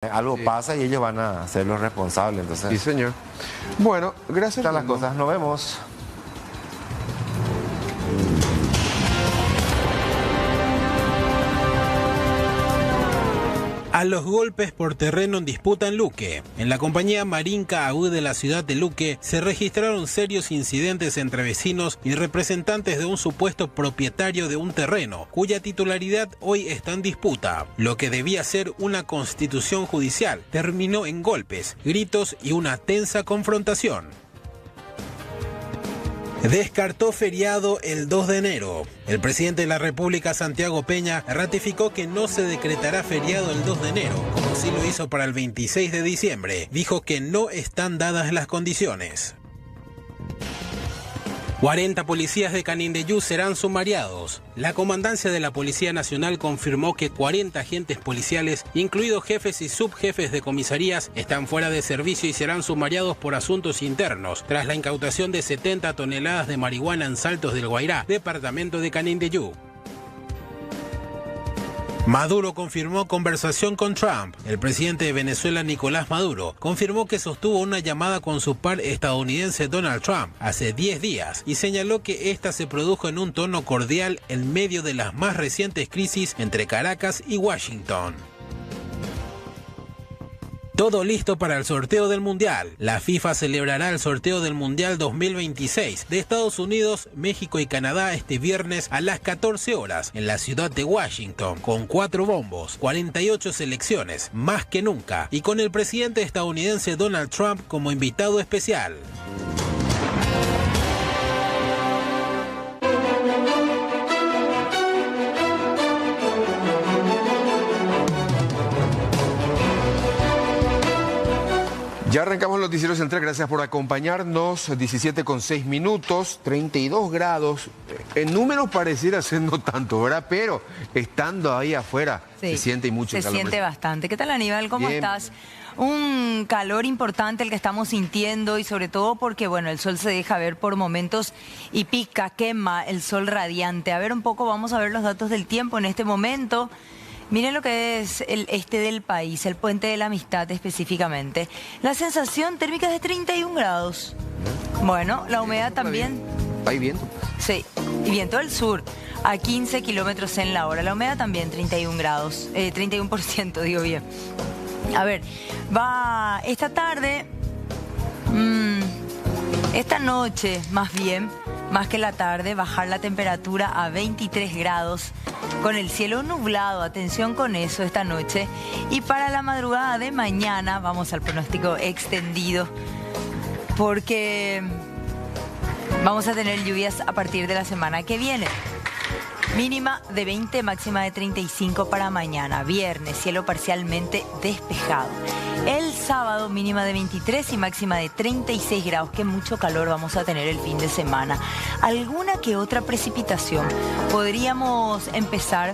Algo Sí. pasa y ellos van a ser los responsables. Entonces, Sí, señor. Bueno, gracias. están las cosas. Nos vemos. A los golpes por terreno en disputa en Luque. En la compañía Marinca AU de la ciudad de Luque se registraron serios incidentes entre vecinos y representantes de un supuesto propietario de un terreno, cuya titularidad hoy está en disputa. Lo que debía ser una constitución judicial terminó en golpes, gritos y una tensa confrontación. Descartó feriado el 2 de enero. El presidente de la República, Santiago Peña, ratificó que no se decretará feriado el 2 de enero, como sí lo hizo para el 26 de diciembre. Dijo que no están dadas las condiciones. 40 policías de Canindeyú serán sumariados. La comandancia de la Policía Nacional confirmó que 40 agentes policiales, incluidos jefes y subjefes de comisarías, están fuera de servicio y serán sumariados por asuntos internos, tras la incautación de 70 toneladas de marihuana en Saltos del Guairá, departamento de Canindeyú. Maduro confirmó conversación con Trump. El presidente de Venezuela, Nicolás Maduro, confirmó que sostuvo una llamada con su par estadounidense Donald Trump hace 10 días y señaló que esta se produjo en un tono cordial en medio de las más recientes crisis entre Caracas y Washington. Todo listo para el sorteo del Mundial. La FIFA celebrará el sorteo del Mundial 2026 de Estados Unidos, México y Canadá este viernes a las 14 horas en la ciudad de Washington, con 4 bombos, 48 selecciones, más que nunca, y con el presidente estadounidense Donald Trump como invitado especial. Ya arrancamos el Noticiero Central, gracias por acompañarnos. 17:06, 32 grados. En números pareciera ser no tanto, ¿verdad? Pero estando ahí afuera Sí, se siente y mucho se calor. siente bastante. ¿Qué tal, Aníbal? ¿Cómo Bien. estás? Un calor importante el que estamos sintiendo y sobre todo porque, bueno, el sol se deja ver por momentos y pica, quema el sol radiante. A ver un poco, vamos a ver los datos del tiempo en este momento. Miren lo que es el este del país, el Puente de la Amistad específicamente. La sensación térmica es de 31 grados. Bueno, la humedad también. ¿Hay viento? Sí, y viento del sur a 15 kilómetros en la hora. La humedad también 31 grados, 31%, digo bien. A ver, va esta tarde, esta noche más bien, más que la tarde, bajar la temperatura a 23 grados con el cielo nublado. Atención con eso esta noche. Y para la madrugada de mañana, vamos al pronóstico extendido, porque vamos a tener lluvias a partir de la semana que viene. Mínima de 20, máxima de 35 para mañana. Viernes, cielo parcialmente despejado. El sábado, mínima de 23 y máxima de 36 grados. Qué mucho calor vamos a tener el fin de semana. Alguna que otra precipitación podríamos empezar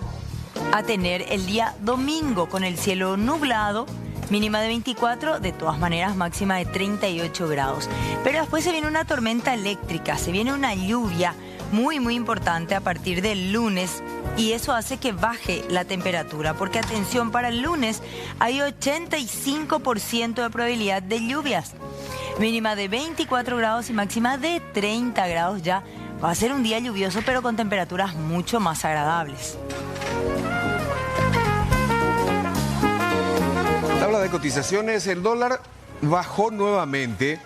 a tener el día domingo con el cielo nublado. Mínima de 24, de todas maneras máxima de 38 grados. Pero después se viene una tormenta eléctrica, se viene una lluvia muy importante a partir del lunes y eso hace que baje la temperatura, porque atención, para el lunes hay 85% de probabilidad de lluvias. Mínima de 24 grados y máxima de 30 grados ya. Va a ser un día lluvioso pero con temperaturas mucho más agradables. Tabla de cotizaciones, el dólar bajó nuevamente.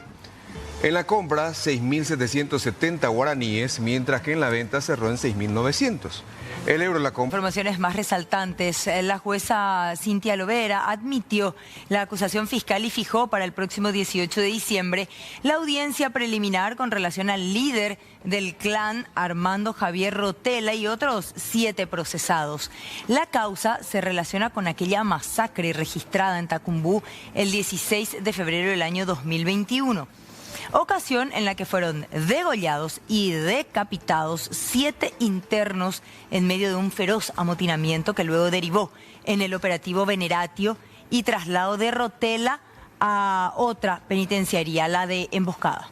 En la compra, 6.770 guaraníes, mientras que en la venta cerró en 6.900. El euro en la compra. Informaciones más resaltantes. La jueza Cintia Lovera admitió la acusación fiscal y fijó para el próximo 18 de diciembre la audiencia preliminar con relación al líder del clan Armando Javier Rotella y otros 7 procesados. La causa se relaciona con aquella masacre registrada en Tacumbú el 16 de febrero del año 2021. Ocasión en la que fueron degollados y decapitados 7 internos en medio de un feroz amotinamiento que luego derivó en el operativo Veneratio y traslado de Rotella a otra penitenciaría, la de Emboscada.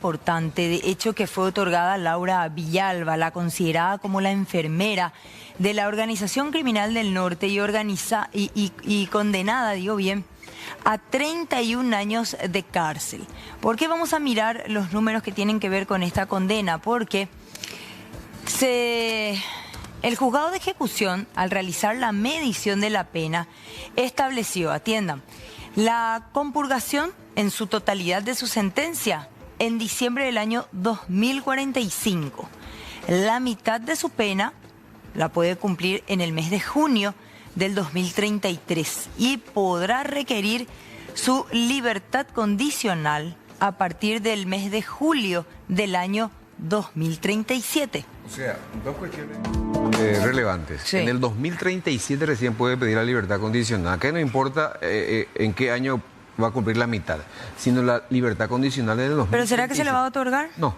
importante, de hecho, que fue otorgada a Laura Villalba, la considerada como la enfermera de la Organización Criminal del Norte y condenada, digo bien, a 31 años de cárcel. ¿Por qué vamos a mirar los números que tienen que ver con esta condena? Porque el juzgado de ejecución, al realizar la medición de la pena, estableció, atiendan, la compurgación en su totalidad de su sentencia en diciembre del año 2045. La mitad de su pena la puede cumplir en el mes de junio del 2033 y podrá requerir su libertad condicional a partir del mes de julio del año 2037. O sea, dos cuestiones relevantes. Sí. En el 2037 recién puede pedir la libertad condicional. Acá no importa en qué año va a cumplir la mitad, sino la libertad condicional en el 2037. ¿Pero será que se le va a otorgar? No.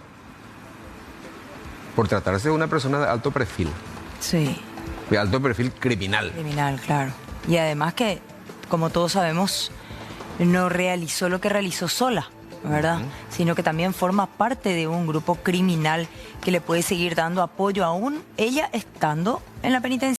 Por tratarse de una persona de alto perfil. Sí. De alto perfil criminal. Criminal, claro. Y además que, como todos sabemos, no realizó lo que realizó sola, ¿verdad? Sino que también forma parte de un grupo criminal que le puede seguir dando apoyo aún ella estando en la penitenciaría.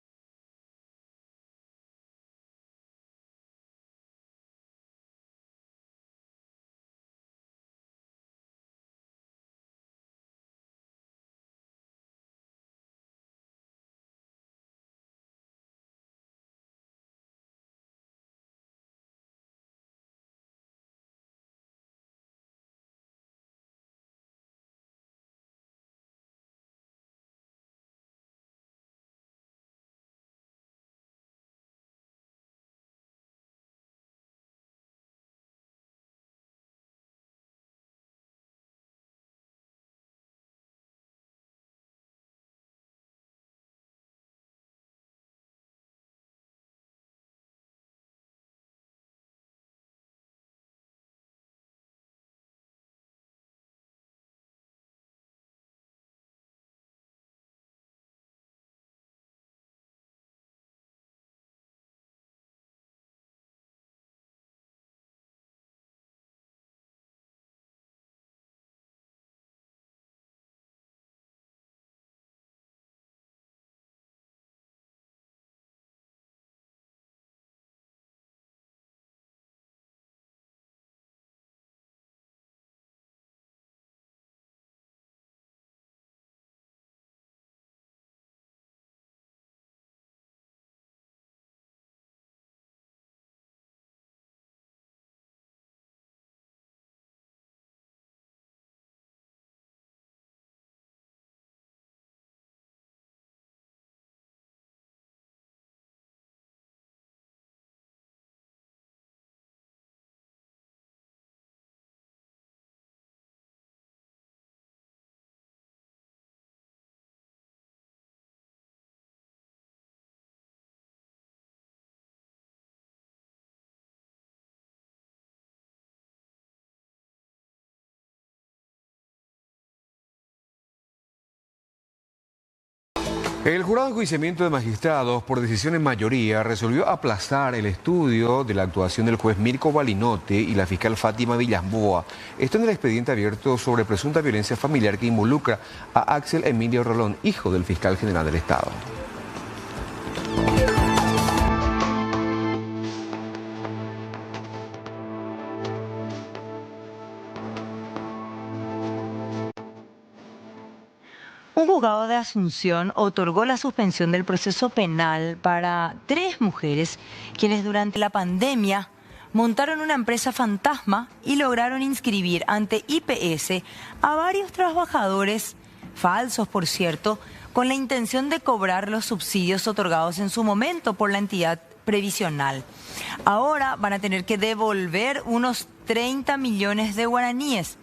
El jurado de enjuiciamiento de magistrados, por decisión en mayoría, resolvió aplazar el estudio de la actuación del juez Mirko Balinote y la fiscal Fátima Villamboa. Esto en el expediente abierto sobre presunta violencia familiar que involucra a Axel Emilio Rolón, hijo del fiscal general del Estado. Un juzgado de Asunción otorgó la suspensión del proceso penal para 3 mujeres quienes durante la pandemia montaron una empresa fantasma y lograron inscribir ante IPS a varios trabajadores, falsos por cierto, con la intención de cobrar los subsidios otorgados en su momento por la entidad previsional. Ahora van a tener que devolver unos 30 millones de guaraníes.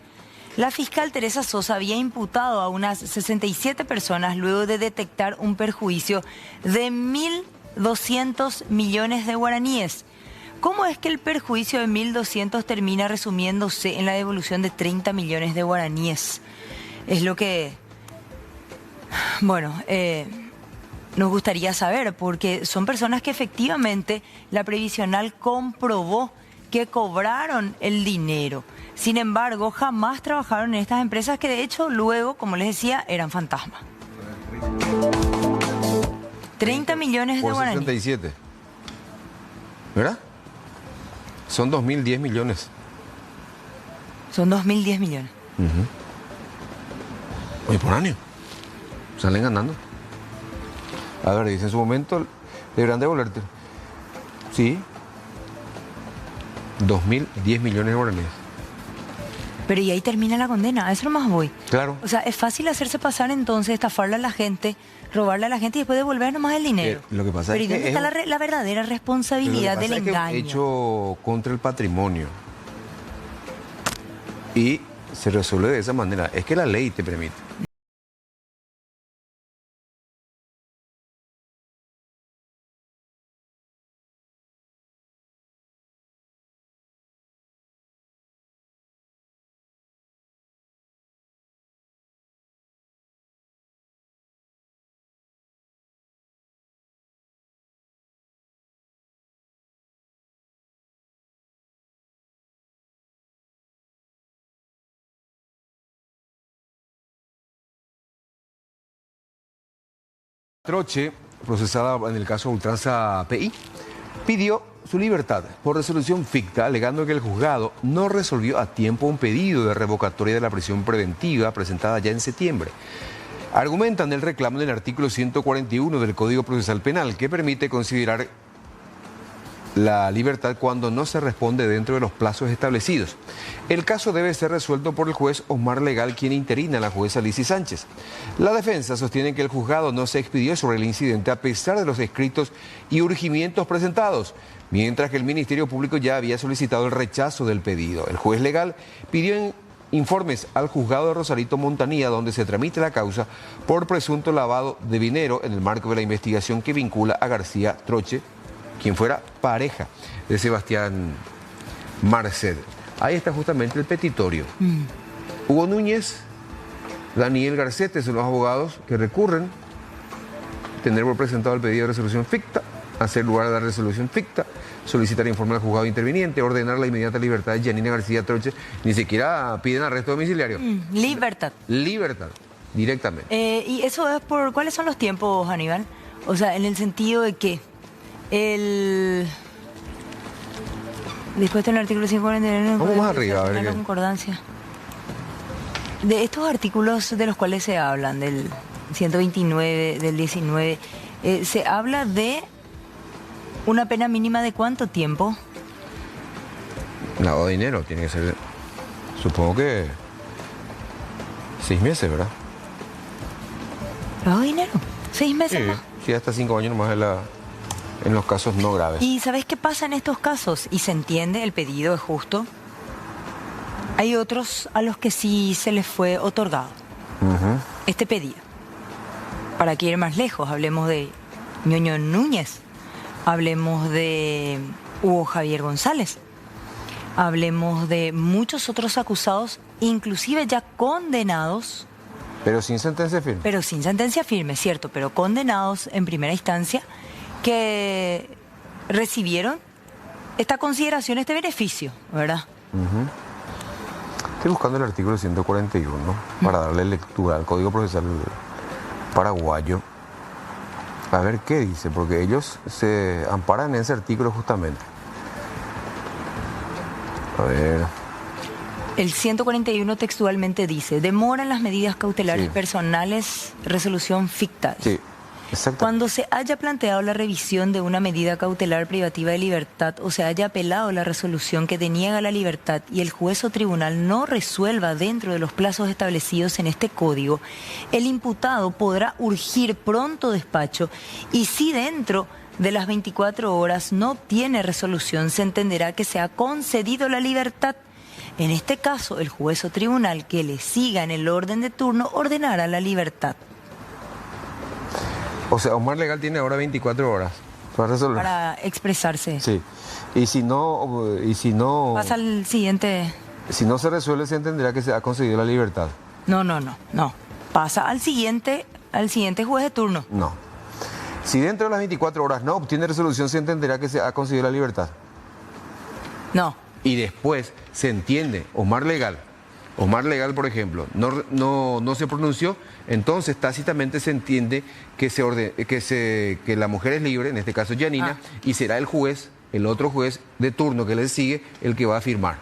La fiscal Teresa Sosa había imputado a unas 67 personas luego de detectar un perjuicio de 1.200 millones de guaraníes. ¿Cómo es que el perjuicio de 1.200 termina resumiéndose en la devolución de 30 millones de guaraníes? Es lo que, bueno, nos gustaría saber, porque son personas que efectivamente la previsional comprobó que cobraron el dinero. Sin embargo, jamás trabajaron en estas empresas que de hecho luego, como les decía, eran fantasmas. 30 millones de Por guaraníes. 67. ¿Verdad? Son 2.010 millones. Son 2.010 millones. Oye, por año. Salen ganando. A ver, dice en su momento, deberán devolverte. Sí. 2.010 millones de guaraníes. Pero y ahí termina la condena, a eso nomás voy. Claro. O sea, es fácil hacerse pasar entonces, estafarle a la gente, robarle a la gente y después devolver nomás el dinero. Lo que pasa Pero es ¿y dónde que está la verdadera responsabilidad del engaño? Hecho contra el patrimonio. Y se resuelve de esa manera. Es que la ley te permite. Troche, procesada en el caso Ultranza PI, pidió su libertad por resolución ficta, alegando que el juzgado no resolvió a tiempo un pedido de revocatoria de la prisión preventiva presentada ya en septiembre. Argumentan el reclamo del artículo 141 del Código Procesal Penal, que permite considerar la libertad cuando no se responde dentro de los plazos establecidos. El caso debe ser resuelto por el juez Osmar Legal, quien interina a la jueza Lizy Sánchez. La defensa sostiene que el juzgado no se expidió sobre el incidente a pesar de los escritos y urgimientos presentados, mientras que el Ministerio Público ya había solicitado el rechazo del pedido. El juez Legal pidió informes al juzgado de Rosarito Montanía, donde se tramite la causa por presunto lavado de dinero en el marco de la investigación que vincula a García Troche, quien fuera pareja de Sebastián Marced. Ahí está justamente el petitorio. Hugo Núñez, Daniel Garcete son los abogados que recurren, tener por presentado el pedido de resolución ficta, hacer lugar a la resolución ficta, solicitar informe al juzgado interviniente, ordenar la inmediata libertad de Yanina García Troche. Ni siquiera piden arresto domiciliario. Libertad. Libertad, directamente. ¿Y eso es por cuáles son los tiempos, Aníbal? O sea, en el sentido de que dispuesto en el artículo 549... Vamos más arriba, a ver la qué. concordancia. De estos artículos de los cuales se hablan, del 129, del 19, se habla de una pena mínima de ¿cuánto tiempo? Lavado de dinero tiene que ser, supongo que 6 meses, ¿verdad? ¿Lavado de dinero? 6 meses más. Sí, hasta 5 años nomás en los casos no graves. ¿Y sabes qué pasa en estos casos? Y se entiende, el pedido es justo. Hay otros a los que sí se les fue otorgado este pedido. Para que ir más lejos, hablemos de Ñoño Núñez, hablemos de Hugo Javier González, hablemos de muchos otros acusados, inclusive ya condenados. Pero sin sentencia firme. Pero sin sentencia firme, cierto, pero condenados en primera instancia, que recibieron esta consideración, este beneficio, ¿verdad? Estoy buscando el artículo 141 para darle lectura al Código Procesal paraguayo. A ver qué dice, porque ellos se amparan en ese artículo justamente. A ver. El 141 textualmente dice: demoran las medidas cautelares Sí. personales, resolución ficta. Sí, exacto. Cuando se haya planteado la revisión de una medida cautelar privativa de libertad o se haya apelado la resolución que deniega la libertad y el juez o tribunal no resuelva dentro de los plazos establecidos en este código, el imputado podrá urgir pronto despacho y si dentro de las 24 horas no obtiene resolución, se entenderá que se ha concedido la libertad. En este caso, el juez o tribunal que le siga en el orden de turno ordenará la libertad. O sea, Osmar Legal tiene ahora 24 horas para resolver. Para expresarse. Sí. Y si no Pasa al siguiente. si no se resuelve, se entenderá que se ha concedido la libertad. No. Pasa al siguiente juez de turno. No. Si dentro de las 24 horas no obtiene resolución, se entenderá que se ha concedido la libertad. No. y después se entiende, Omar Legal, por ejemplo, no se pronunció, entonces tácitamente se entiende que la mujer es libre, en este caso Yanina, y será el juez, el otro juez de turno que le sigue, el que va a firmar.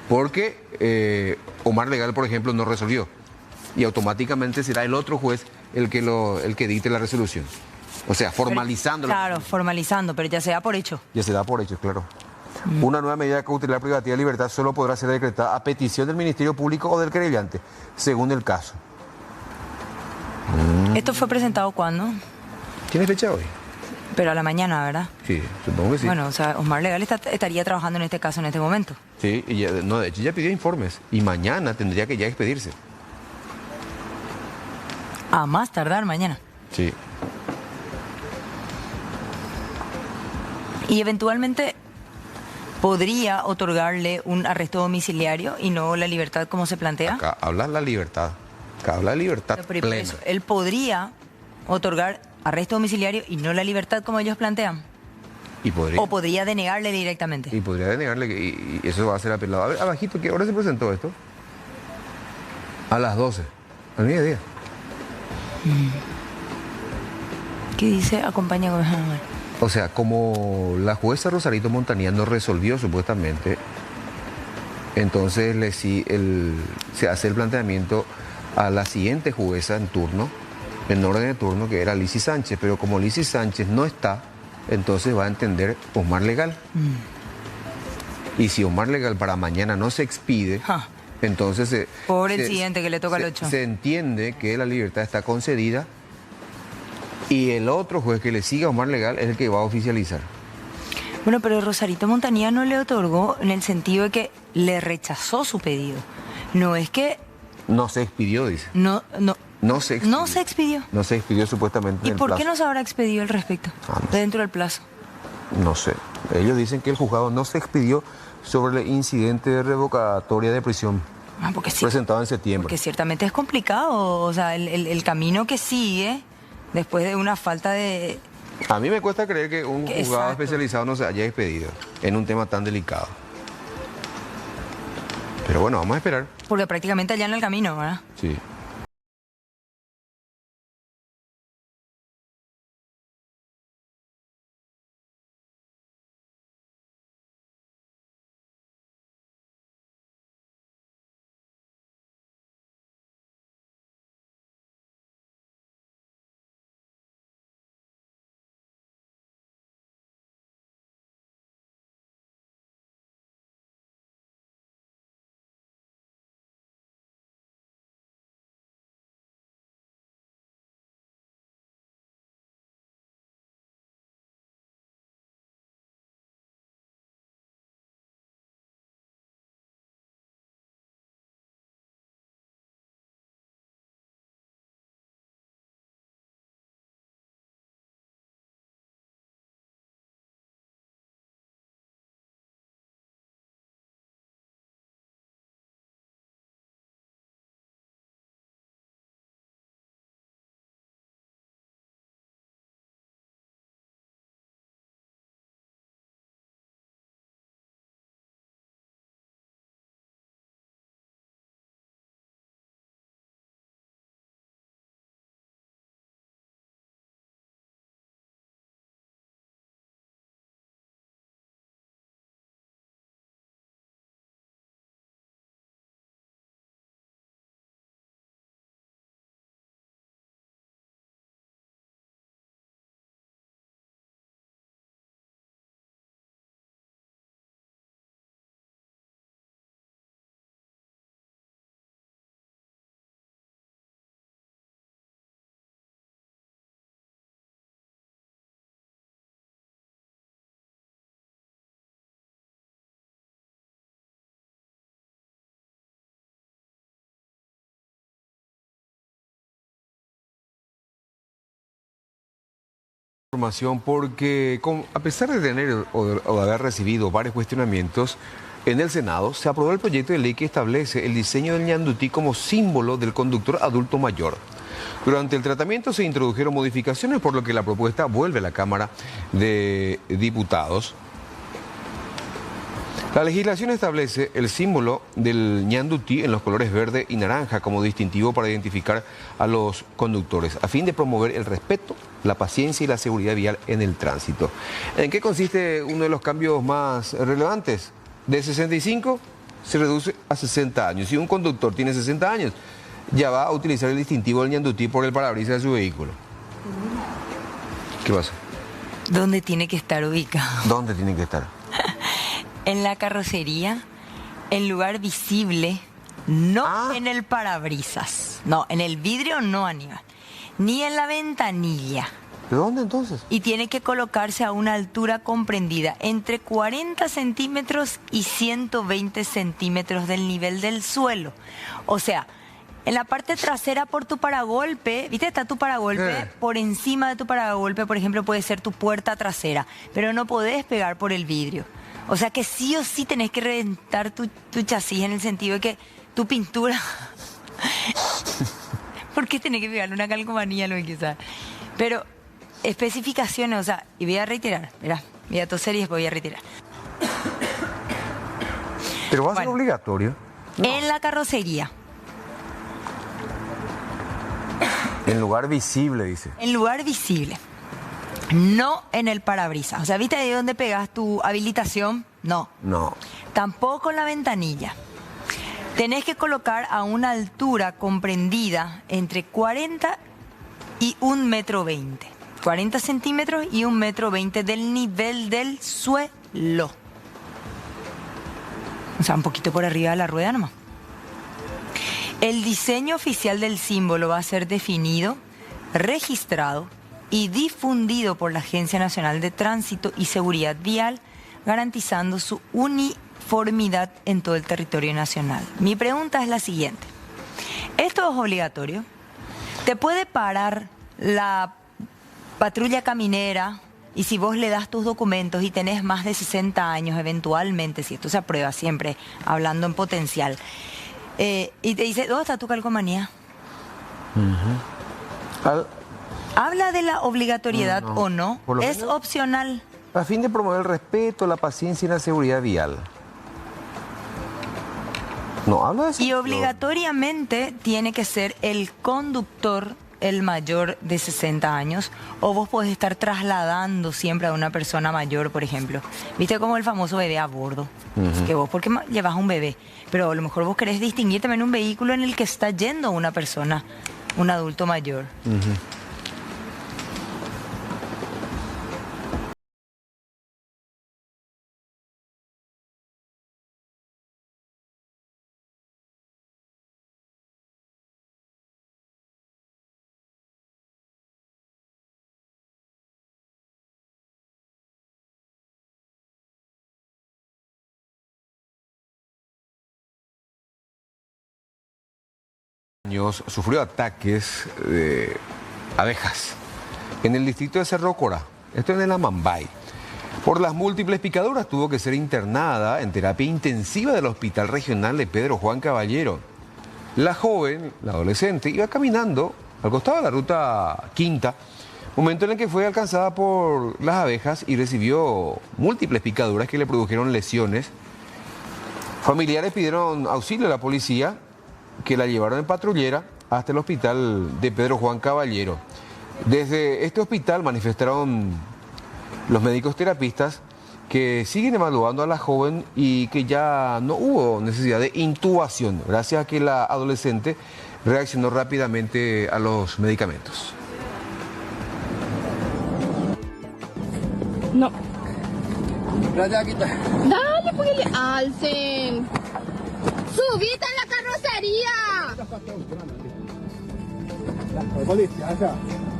Porque Omar Legal, por ejemplo, no resolvió. Y automáticamente será el otro juez el que dicte la resolución. O sea, formalizando. Claro, formalizando, pero ya se da por hecho. Ya se da por hecho, claro. Una nueva medida cautelar privativa de libertad solo podrá ser decretada a petición del Ministerio Público o del querellante, según el caso. ¿Esto fue presentado cuándo? ¿Tiene fecha hoy? Pero a la mañana, ¿verdad? Sí, supongo que sí. Bueno, o sea, Omar Legal estaría trabajando en este caso en este momento. Sí, y de hecho ya pidió informes y mañana tendría que ya expedirse. A más tardar mañana. Sí. Y eventualmente podría otorgarle un arresto domiciliario y no la libertad como se plantea. Acá habla la libertad. Acá habla la libertad Pero plena. eso, él podría otorgar arresto domiciliario y no la libertad como ellos plantean. Y podría. O podría denegarle directamente. Y podría denegarle y eso va a ser apelado. A ver, abajito, ¿qué hora se presentó esto? A las 12, al mediodía. ¿Qué dice? Acompaña con... O sea, como la jueza Rosarito Montanía no resolvió supuestamente, entonces se hace el planteamiento a la siguiente jueza en turno, en orden de turno, que era Lizy Sánchez, pero como Lizy Sánchez no está, entonces va a entender Omar Legal. Y si Omar Legal para mañana no se expide, entonces... Pobre el siguiente que le toca al 8. Se entiende que la libertad está concedida y el otro juez que le siga a Omar Legal es el que va a oficializar. Bueno, pero Rosarito Montanía no le otorgó en el sentido de que le rechazó su pedido. No es que... No se expidió, dice. No se expidió. No se expidió. No se expidió supuestamente. ¿Y en el por plazo. qué no se habrá expedido al respecto? No sé. Dentro del plazo. No sé. Ellos dicen que el juzgado no se expidió sobre el incidente de revocatoria de prisión Porque sí, presentado en septiembre. porque ciertamente es complicado. O sea, el camino que sigue después de una falta de... A mí me cuesta creer que un juzgado Exacto. especializado no se haya expedido en un tema tan delicado. Pero bueno, vamos a esperar. Porque prácticamente allá en el camino, ¿verdad? Sí. Información porque a pesar de tener o de haber recibido varios cuestionamientos, en el Senado se aprobó el proyecto de ley que establece el diseño del ñandutí como símbolo del conductor adulto mayor. Durante el tratamiento se introdujeron modificaciones, por lo que la propuesta vuelve a la Cámara de Diputados. La legislación establece el símbolo del ñandutí en los colores verde y naranja como distintivo para identificar a los conductores, a fin de promover el respeto, la paciencia y la seguridad vial en el tránsito. ¿En qué consiste uno de los cambios más relevantes? De 65 se reduce a 60 años. Si un conductor tiene 60 años, ya va a utilizar el distintivo del ñandutí por el parabrisas de su vehículo. ¿Qué pasa? ¿Dónde tiene que estar ubicado? ¿Dónde tiene que estar? En la carrocería, en lugar visible, no en el parabrisas. No, en el vidrio no, Aníbal. Ni en la ventanilla. ¿De dónde entonces? Y tiene que colocarse a una altura comprendida entre 40 centímetros y 120 centímetros del nivel del suelo. O sea, en la parte trasera por tu paragolpe, ¿viste? Está tu paragolpe, por encima de tu paragolpe, por ejemplo, puede ser tu puerta trasera, pero no podés pegar por el vidrio. O sea que sí o sí tenés que reventar tu chasis en el sentido de que tu pintura... ¿Por qué tenés que pegarle una calcomanía? Lo que sea. Pero especificaciones, o sea, y voy a reiterar, mirá, voy a toser y después voy a retirar. ¿Pero va a ser obligatorio? No. En la carrocería. En lugar visible, dice. En lugar visible. No en el parabrisas. O sea, ¿viste ahí donde pegas tu habilitación? No. No. Tampoco en la ventanilla. Tenés que colocar a una altura comprendida entre 40 y 1,20 metros. 40 centímetros y 1,20 metros del nivel del suelo. O sea, un poquito por arriba de la rueda nomás. El diseño oficial del símbolo va a ser definido, registrado y difundido por la Agencia Nacional de Tránsito y Seguridad Vial, garantizando su uniformidad en todo el territorio nacional. Mi pregunta es la siguiente. ¿Esto es obligatorio? ¿Te puede parar la patrulla caminera y si vos le das tus documentos y tenés más de 60 años, eventualmente, si esto se aprueba siempre, hablando en potencial, y te dice, ¿dónde está tu calcomanía? ¿Habla de la obligatoriedad o no? ¿Es opcional? A fin de promover el respeto, la paciencia y la seguridad vial. No, habla de eso. Y obligatoriamente tiene que ser el conductor el mayor de 60 años, o vos podés estar trasladando siempre a una persona mayor, por ejemplo. ¿Viste como el famoso bebé a bordo? Que vos, porque llevas un bebé, pero a lo mejor vos querés distinguir también un vehículo en el que está yendo una persona, un adulto mayor. Sufrió ataques de abejas en el distrito de Cerro Corá, esto en el Amambay. Por las múltiples picaduras tuvo que ser internada en terapia intensiva del Hospital Regional de Pedro Juan Caballero. La joven, la adolescente, iba caminando al costado de la ruta quinta, momento en el que fue alcanzada por las abejas y recibió múltiples picaduras que le produjeron lesiones. Familiares pidieron auxilio a la policía, que la llevaron en patrullera hasta el hospital de Pedro Juan Caballero. Desde este hospital manifestaron los médicos terapistas que siguen evaluando a la joven y que ya no hubo necesidad de intubación, gracias a que la adolescente reaccionó rápidamente a los medicamentos. No. Dale, porque le alcen. ¡Subite en la carrocería!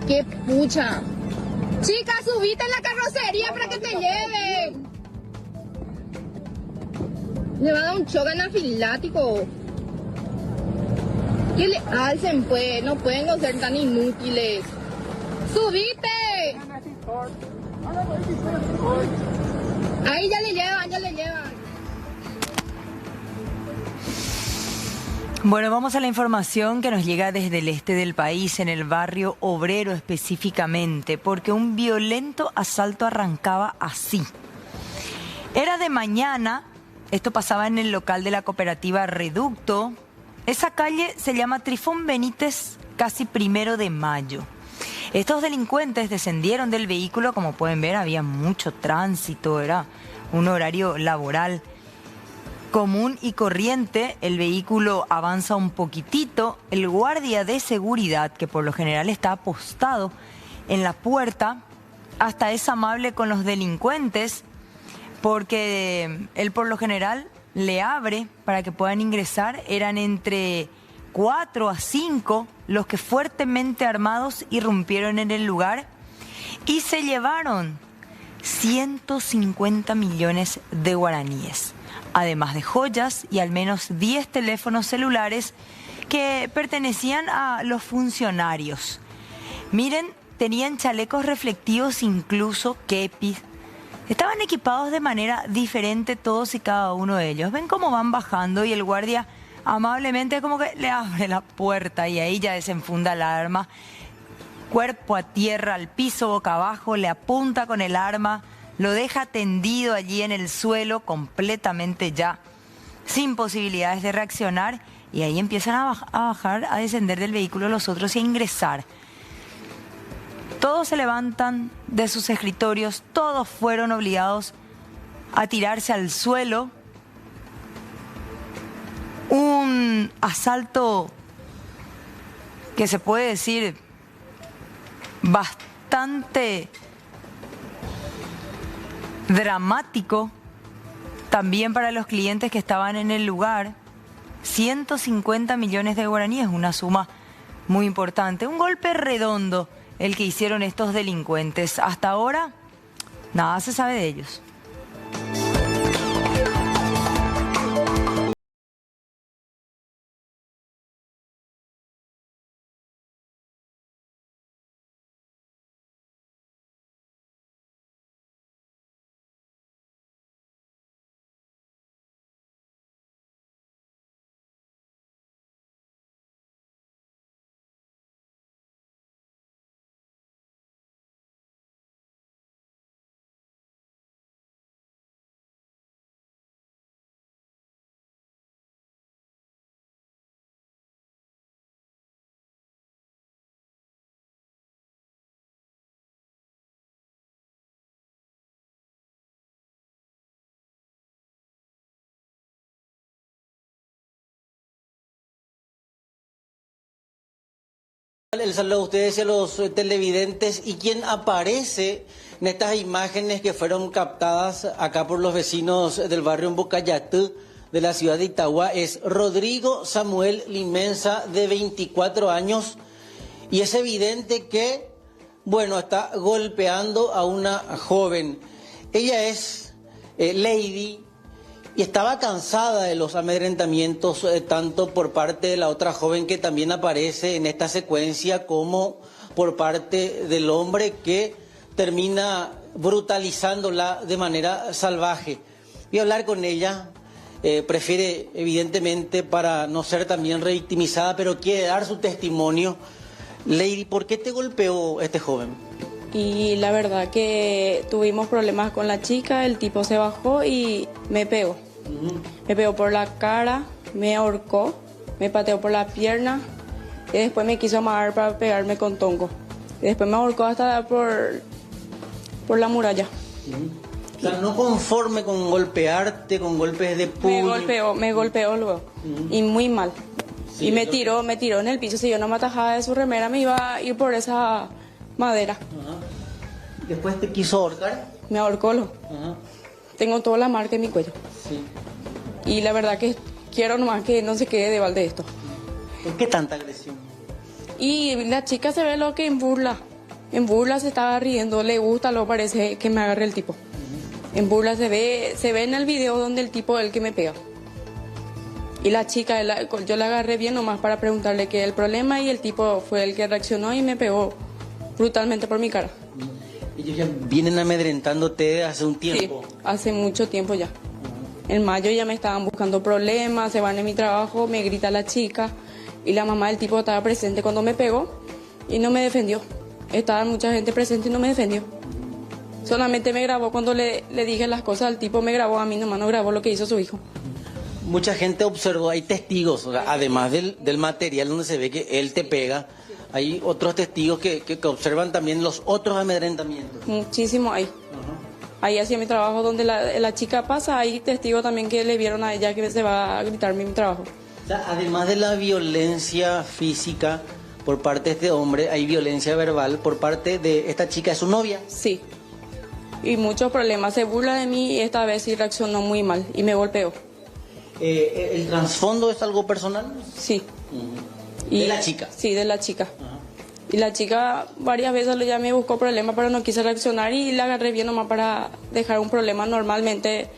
¡Qué pucha! ¡Chica, subite en la carrocería para que te lleven! Le va a dar un choque anafilático. Que le alcen, pues. No pueden ser tan inútiles. ¡Subite! Ahí ya le llevan, ya le llevan. Bueno, vamos a la información que nos llega desde el este del país, en el barrio Obrero específicamente, porque un violento asalto arrancaba así. Era de mañana, Esto pasaba en el local de la cooperativa Reducto. Esa calle se llama Trifón Benítez, casi 1 de mayo. Estos delincuentes descendieron del vehículo, como pueden ver, había mucho tránsito, era un horario laboral común y corriente. El vehículo avanza un poquitito, el guardia de seguridad, que por lo general está apostado en la puerta, hasta es amable con los delincuentes, porque él por lo general le abre para que puedan ingresar. Eran entre 4 a 5 los que fuertemente armados irrumpieron en el lugar y se llevaron 150 millones de guaraníes, además de joyas y al menos 10 teléfonos celulares que pertenecían a los funcionarios. Miren, tenían chalecos reflectivos, incluso kepis. Estaban equipados de manera diferente todos y cada uno de ellos. Ven cómo van bajando y el guardia amablemente como que le abre la puerta y ahí ya desenfunda el arma. Cuerpo a tierra, al piso, boca abajo, le apunta con el arma, lo deja tendido allí en el suelo, completamente ya sin posibilidades de reaccionar, y ahí empiezan a bajar, a descender del vehículo los otros y a ingresar. Todos se levantan de sus escritorios, todos fueron obligados a tirarse al suelo. Un asalto que se puede decir bastante dramático también para los clientes que estaban en el lugar. 150 millones de guaraníes, una suma muy importante. Un golpe redondo el que hicieron estos delincuentes. Hasta ahora, nada se sabe de ellos. El saludo a ustedes y a los televidentes, y quien aparece en estas imágenes que fueron captadas acá por los vecinos del barrio Mbocayatú de la ciudad de Itagua es Rodrigo Samuel Limensa, de 24 años, y es evidente que, bueno, está golpeando a una joven. Ella es Lady, y estaba cansada de los amedrentamientos, tanto por parte de la otra joven que también aparece en esta secuencia, como por parte del hombre que termina brutalizándola de manera salvaje. Voy a hablar con ella, prefiere evidentemente para no ser también revictimizada, pero quiere dar su testimonio. Lady, ¿por qué te golpeó este joven? Y la verdad que tuvimos problemas con la chica, el tipo se bajó y me pegó. Me pegó por la cara, me ahorcó, me pateó por la pierna y después me quiso amarrar para pegarme con tongo. Y después me ahorcó hasta por la muralla. O sea, no conforme con golpearte, con golpes de puño. Me golpeó luego, y muy mal. Sí, y me tiró en el piso. Si yo no me atajaba de su remera, me iba a ir por esa madera. ¿Después te quiso ahorcar? Me ahorcó. Tengo toda la marca en mi cuello. Sí. Y la verdad que quiero nomás que no se quede de balde esto. ¿Por qué tanta agresión? Y la chica se ve lo que en burla. En burla se estaba riendo, le gusta, lo parece que me agarre el tipo. En burla se ve en el video donde el tipo es el que me pega. Y la chica, yo la agarré bien nomás para preguntarle qué es el problema, y el tipo fue el que reaccionó y me pegó brutalmente por mi cara. ¿Ellos ya vienen amedrentándote hace un tiempo? Sí, hace mucho tiempo ya. En mayo ya me estaban buscando problemas, se van en mi trabajo, me grita la chica, y la mamá del tipo estaba presente cuando me pegó y no me defendió. Estaba mucha gente presente y no me defendió. Solamente me grabó cuando le dije las cosas al tipo, me grabó a mí nomás, no grabó lo que hizo su hijo. Mucha gente observó, hay testigos, o sea, además del material donde se ve que él te pega, hay otros testigos que observan también los otros amedrentamientos. Muchísimo hay. Ahí hacía mi trabajo donde la chica pasa, hay testigos también que le vieron a ella que se va a gritar mi trabajo. O sea, además de la violencia física por parte de este hombre, hay violencia verbal por parte de esta chica, ¿es su novia? Sí. Y muchos problemas. Se burla de mí y esta vez sí reaccionó muy mal y me golpeó. ¿El trasfondo es algo personal? Sí. ¿De la chica? Sí, de la chica. Y la chica varias veces ya me buscó problemas, pero no quise reaccionar y la agarré bien nomás para dejar un problema normalmente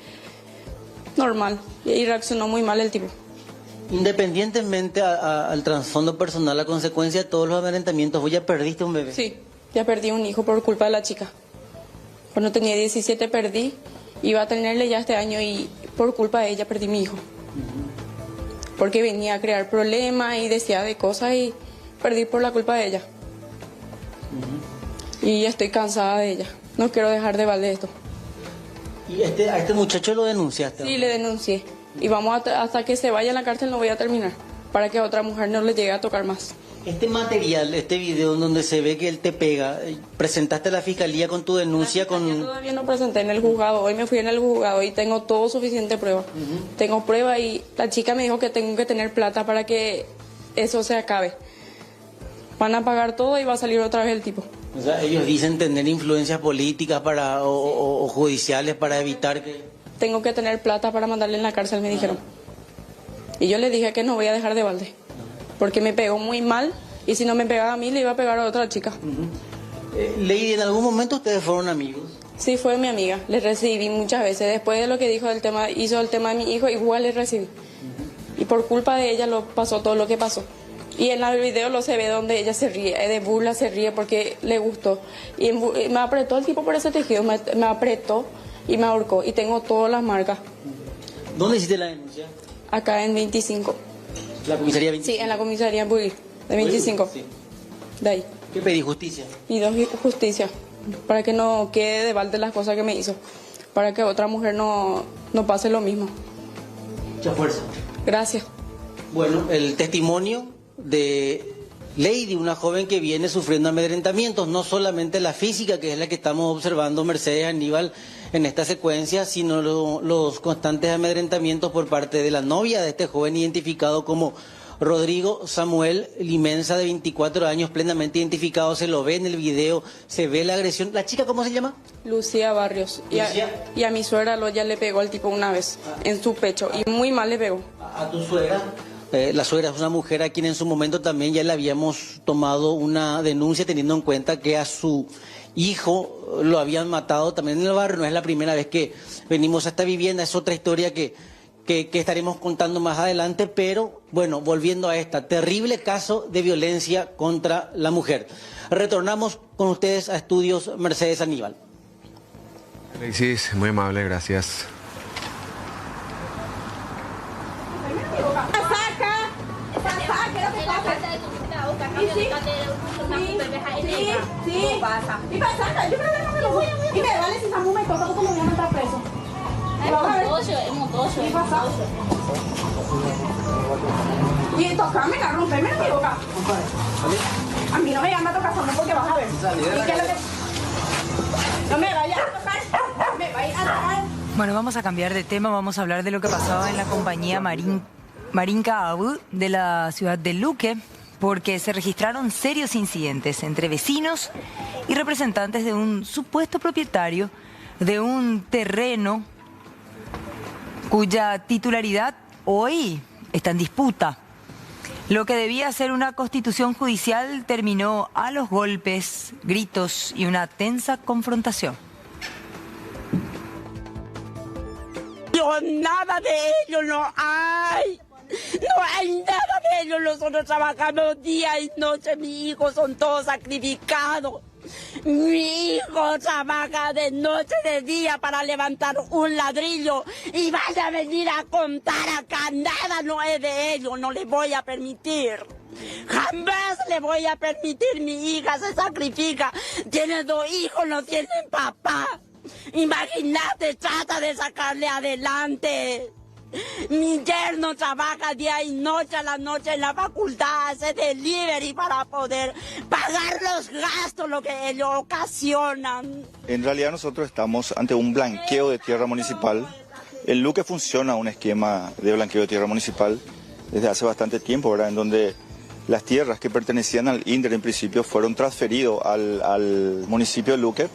normal. Y reaccionó muy mal el tipo. Independientemente al trasfondo personal, a consecuencia de todos los amedrentamientos, ¿vos ya perdiste un bebé? Sí, ya perdí un hijo por culpa de la chica. Cuando tenía 17 perdí, iba a tenerle ya este año y por culpa de ella perdí mi hijo. Porque venía a crear problemas y decía de cosas y perdí por la culpa de ella. Y estoy cansada de ella. No quiero dejar de valer esto. ¿Y a este muchacho lo denunciaste? Sí, le denuncié. Y vamos hasta que se vaya a la cárcel no voy a terminar. Para que a otra mujer no le llegue a tocar más. Este material, este video en donde se ve que él te pega, ¿presentaste a la fiscalía con tu denuncia? Todavía no presenté en el juzgado. Hoy me fui en el juzgado y tengo todo suficiente prueba. Tengo prueba y la chica me dijo que tengo que tener plata para que eso se acabe. Van a pagar todo y va a salir otra vez el tipo. O sea, ellos dicen tener influencias políticas o judiciales para evitar que... Tengo que tener plata para mandarle en la cárcel, me dijeron. Y yo le dije que no voy a dejar de balde. Porque me pegó muy mal y si no me pegaba a mí le iba a pegar a otra chica. Lady, ¿en algún momento ustedes fueron amigos? Sí, fue mi amiga. Le recibí muchas veces. Después de lo que dijo del tema, hizo el tema de mi hijo, igual le recibí. Y por culpa de ella lo pasó todo lo que pasó. Y en el video lo se ve donde ella se ríe, de burla se ríe porque le gustó. Y me apretó el tipo por ese tejido, me apretó y me ahorcó. Y tengo todas las marcas. ¿Dónde hiciste la denuncia? Acá en 25. ¿La comisaría 25? Sí, en la comisaría Buy, de 25. Sí. De ahí. ¿Qué pedí? ¿Justicia? Y dos, justicia. Para que no quede de balde las cosas que me hizo. Para que otra mujer no pase lo mismo. Mucha fuerza. Gracias. Bueno, el testimonio de Lady, una joven que viene sufriendo amedrentamientos, no solamente la física, que es la que estamos observando Mercedes Aníbal en esta secuencia, sino los constantes amedrentamientos por parte de la novia de este joven identificado como Rodrigo Samuel Limensa, de 24 años, plenamente identificado, se lo ve en el video, se ve la agresión. ¿La chica cómo se llama? Lucía Barrios. Y a mi suegra ya le pegó al tipo una vez en su pecho y muy mal le pegó. ¿A tu suegra? La suegra es una mujer a quien en su momento también ya le habíamos tomado una denuncia, teniendo en cuenta que a su hijo lo habían matado también en el barrio. No es la primera vez que venimos a esta vivienda, es otra historia que estaremos contando más adelante, pero bueno, volviendo a este terrible caso de violencia contra la mujer. Retornamos con ustedes a Estudios Mercedes Aníbal. Alexis, muy amable, gracias. Sí, pasa. Y pasa, yo creo que no me lo voy. Y me vale si Samu me toca porque lo voy a mandar preso. Y pasa. Y tocarme, la romperme la boca. A mí no me llama a tocar Samu porque vas a ver. ¿Y qué es lo que... No me vayas a tocar. Me vayas a tocar. Bueno, vamos a cambiar de tema, vamos a hablar de lo que pasaba en la compañía Marinka Abu de la ciudad de Luque, porque se registraron serios incidentes entre vecinos y representantes de un supuesto propietario de un terreno cuya titularidad hoy está en disputa. Lo que debía ser una constitución judicial terminó a los golpes, gritos y una tensa confrontación. Nada de ello no hay. No hay nada ellos, nosotros trabajamos día y noche, mis hijos son todos sacrificados. Mi hijo trabaja de noche, de día para levantar un ladrillo y vaya a venir a contar acá, nada no es de ellos, no le voy a permitir. Jamás le voy a permitir, mi hija se sacrifica, tiene 2 hijos, no tienen papá. Imagínate, trata de sacarle adelante. Mi yerno trabaja día y noche, a la noche en la facultad, hace delivery para poder pagar los gastos, lo que ellos ocasionan. En realidad nosotros estamos ante un blanqueo de tierra municipal. En Luque funciona un esquema de blanqueo de tierra municipal desde hace bastante tiempo, ¿verdad? En donde las tierras que pertenecían al INDER en principio fueron transferidas al municipio de Luque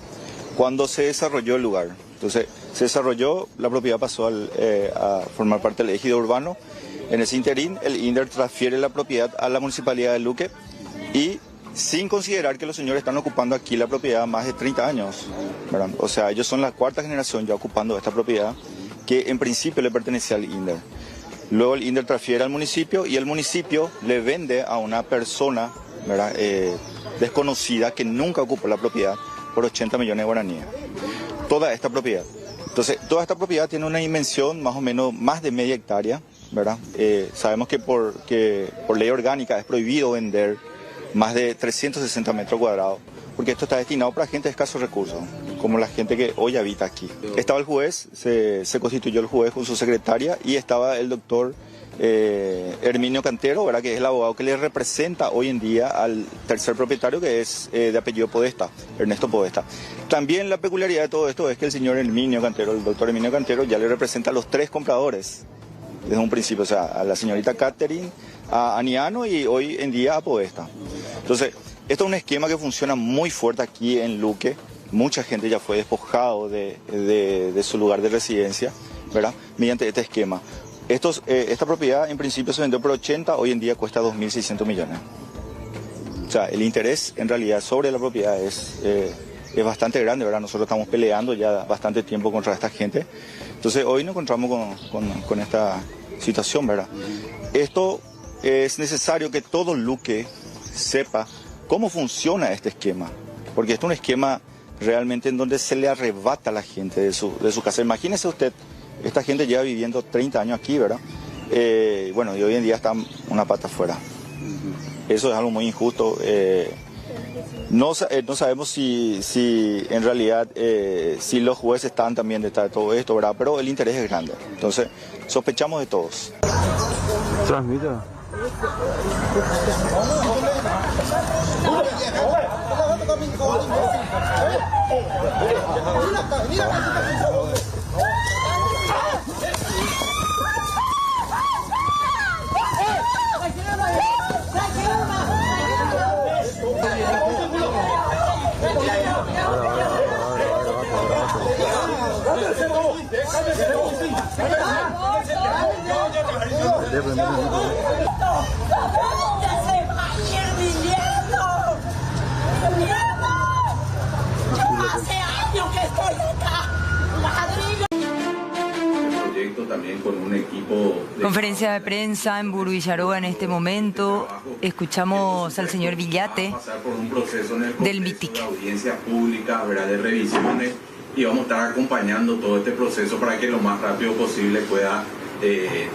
cuando se desarrolló el lugar. Entonces se desarrolló, la propiedad pasó a formar parte del ejido urbano. En ese interín el INDER transfiere la propiedad a la municipalidad de Luque y sin considerar que los señores están ocupando aquí la propiedad más de 30 años, ¿verdad? O sea, ellos son la 4ª generación ya ocupando esta propiedad que en principio le pertenecía al INDER. Luego el INDER transfiere al municipio y el municipio le vende a una persona, ¿verdad? Desconocida que nunca ocupó la propiedad por 80 millones de guaraníes. Toda esta propiedad. Entonces, toda esta propiedad tiene una dimensión más o menos más de media hectárea, ¿verdad? Sabemos que por ley orgánica es prohibido vender más de 360 metros cuadrados, porque esto está destinado para gente de escasos recursos, como la gente que hoy habita aquí. Estaba el juez, se constituyó el juez con su secretaria y estaba el doctor Herminio Cantero, ¿verdad? Que es el abogado que le representa hoy en día al tercer propietario, que es de apellido Podesta, Ernesto Podesta. También la peculiaridad de todo esto es que el señor Herminio Cantero, el doctor Herminio Cantero, ya le representa a los 3 compradores desde un principio, o sea, a la señorita Catherine, a Aniano y hoy en día a Podesta. Entonces, esto es un esquema que funciona muy fuerte aquí en Luque. Mucha gente ya fue despojado de su lugar de residencia, ¿verdad? Mediante este esquema. Esta propiedad en principio se vendió por 80, hoy en día cuesta 2.600 millones. O sea, el interés en realidad sobre la propiedad es bastante grande, ¿verdad? Nosotros estamos peleando ya bastante tiempo contra esta gente. Entonces hoy nos encontramos con esta situación, ¿verdad? Esto es necesario que todo Luque sepa cómo funciona este esquema, porque esto es un esquema realmente en donde se le arrebata a la gente de su casa. Imagínese usted, esta gente lleva viviendo 30 años aquí, ¿verdad? Bueno, y hoy en día está una pata afuera. Eso es algo muy injusto. No sabemos si en realidad si los jueces están también detrás de todo esto, ¿verdad? Pero el interés es grande. Entonces, sospechamos de todos. Transmita. También con un equipo de conferencia de prensa en Buruillaroa en este momento. Escuchamos al señor Villate pasar por un proceso en el del MITIC. de audiencias públicas, ¿verdad? De revisiones, y vamos a estar acompañando todo este proceso para que lo más rápido posible pueda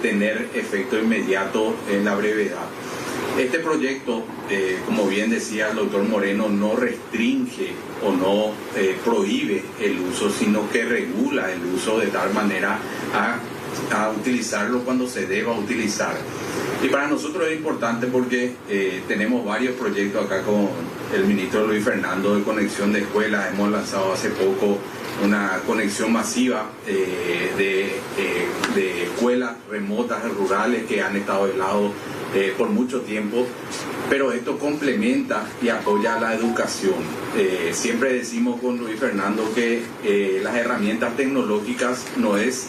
tener efecto inmediato en la brevedad. Este proyecto, como bien decía el doctor Moreno, no restringe o no prohíbe el uso, sino que regula el uso de tal manera a utilizarlo cuando se deba utilizar. Y para nosotros es importante porque tenemos varios proyectos acá con el ministro Luis Fernando de conexión de escuelas. Hemos lanzado hace poco una conexión masiva de escuelas remotas, rurales, que han estado aislados por mucho tiempo, pero esto complementa y apoya la educación. Siempre decimos con Luis Fernando que las herramientas tecnológicas no es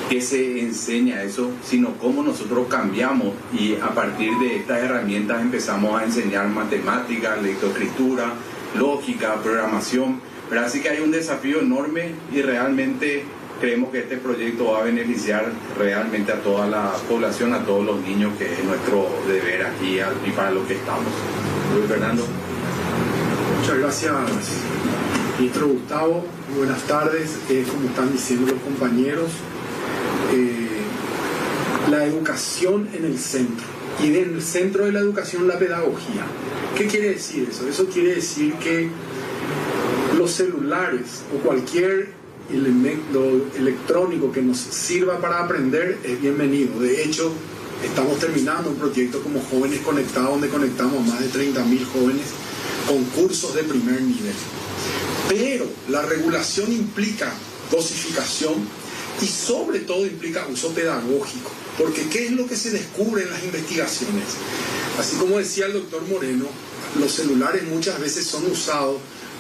que se enseña eso, sino cómo nosotros cambiamos y a partir de estas herramientas empezamos a enseñar matemáticas, lectoescritura, lógica, programación. Pero así que hay un desafío enorme y realmente creemos que este proyecto va a beneficiar realmente a toda la población, a todos los niños, que es nuestro deber aquí y para lo que estamos. Luis Fernando. Muchas gracias, ministro Gustavo. Buenas tardes. Como están diciendo los compañeros, la educación en el centro, y en el centro de la educación la pedagogía. ¿Qué quiere decir eso? Eso quiere decir que los celulares o cualquier elemento electrónico que nos sirva para aprender es bienvenido. De hecho, estamos terminando un proyecto como Jóvenes Conectados, donde conectamos a más de 30.000 jóvenes con cursos de primer nivel. Pero la regulación implica dosificación y sobre todo implica uso pedagógico. Porque ¿qué es lo que se descubre en las investigaciones? Así como decía el doctor Moreno, los celulares muchas veces son usados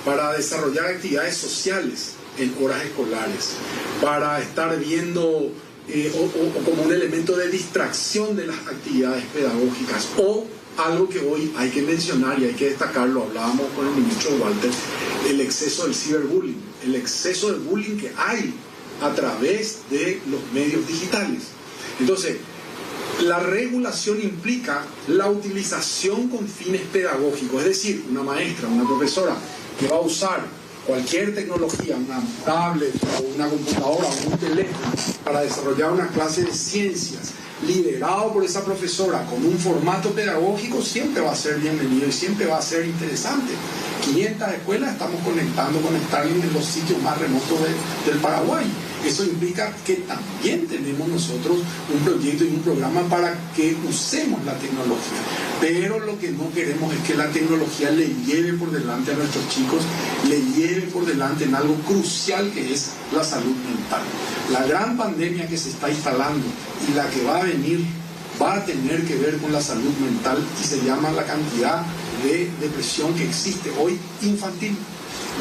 para desarrollar actividades sociales en horas escolares, para estar viendo o como un elemento de distracción de las actividades pedagógicas, o algo que hoy hay que mencionar y hay que destacarlo, hablábamos con el ministro Walter, el exceso del ciberbullying, el exceso de bullying que hay a través de los medios digitales. Entonces, la regulación implica la utilización con fines pedagógicos, es decir, una maestra, una profesora que va a usar cualquier tecnología, una tablet o una computadora o un teléfono para desarrollar una clase de ciencias, liderado por esa profesora con un formato pedagógico, siempre va a ser bienvenido y siempre va a ser interesante. 500 escuelas estamos conectando con Starlink en los sitios más remotos del Paraguay. Eso implica que también tenemos nosotros un proyecto y un programa para que usemos la tecnología. Pero lo que no queremos es que la tecnología le lleve por delante a nuestros chicos, le lleve por delante en algo crucial que es la salud mental. La gran pandemia que se está instalando y la que va a venir va a tener que ver con la salud mental, y se llama la cantidad de depresión que existe hoy infantil,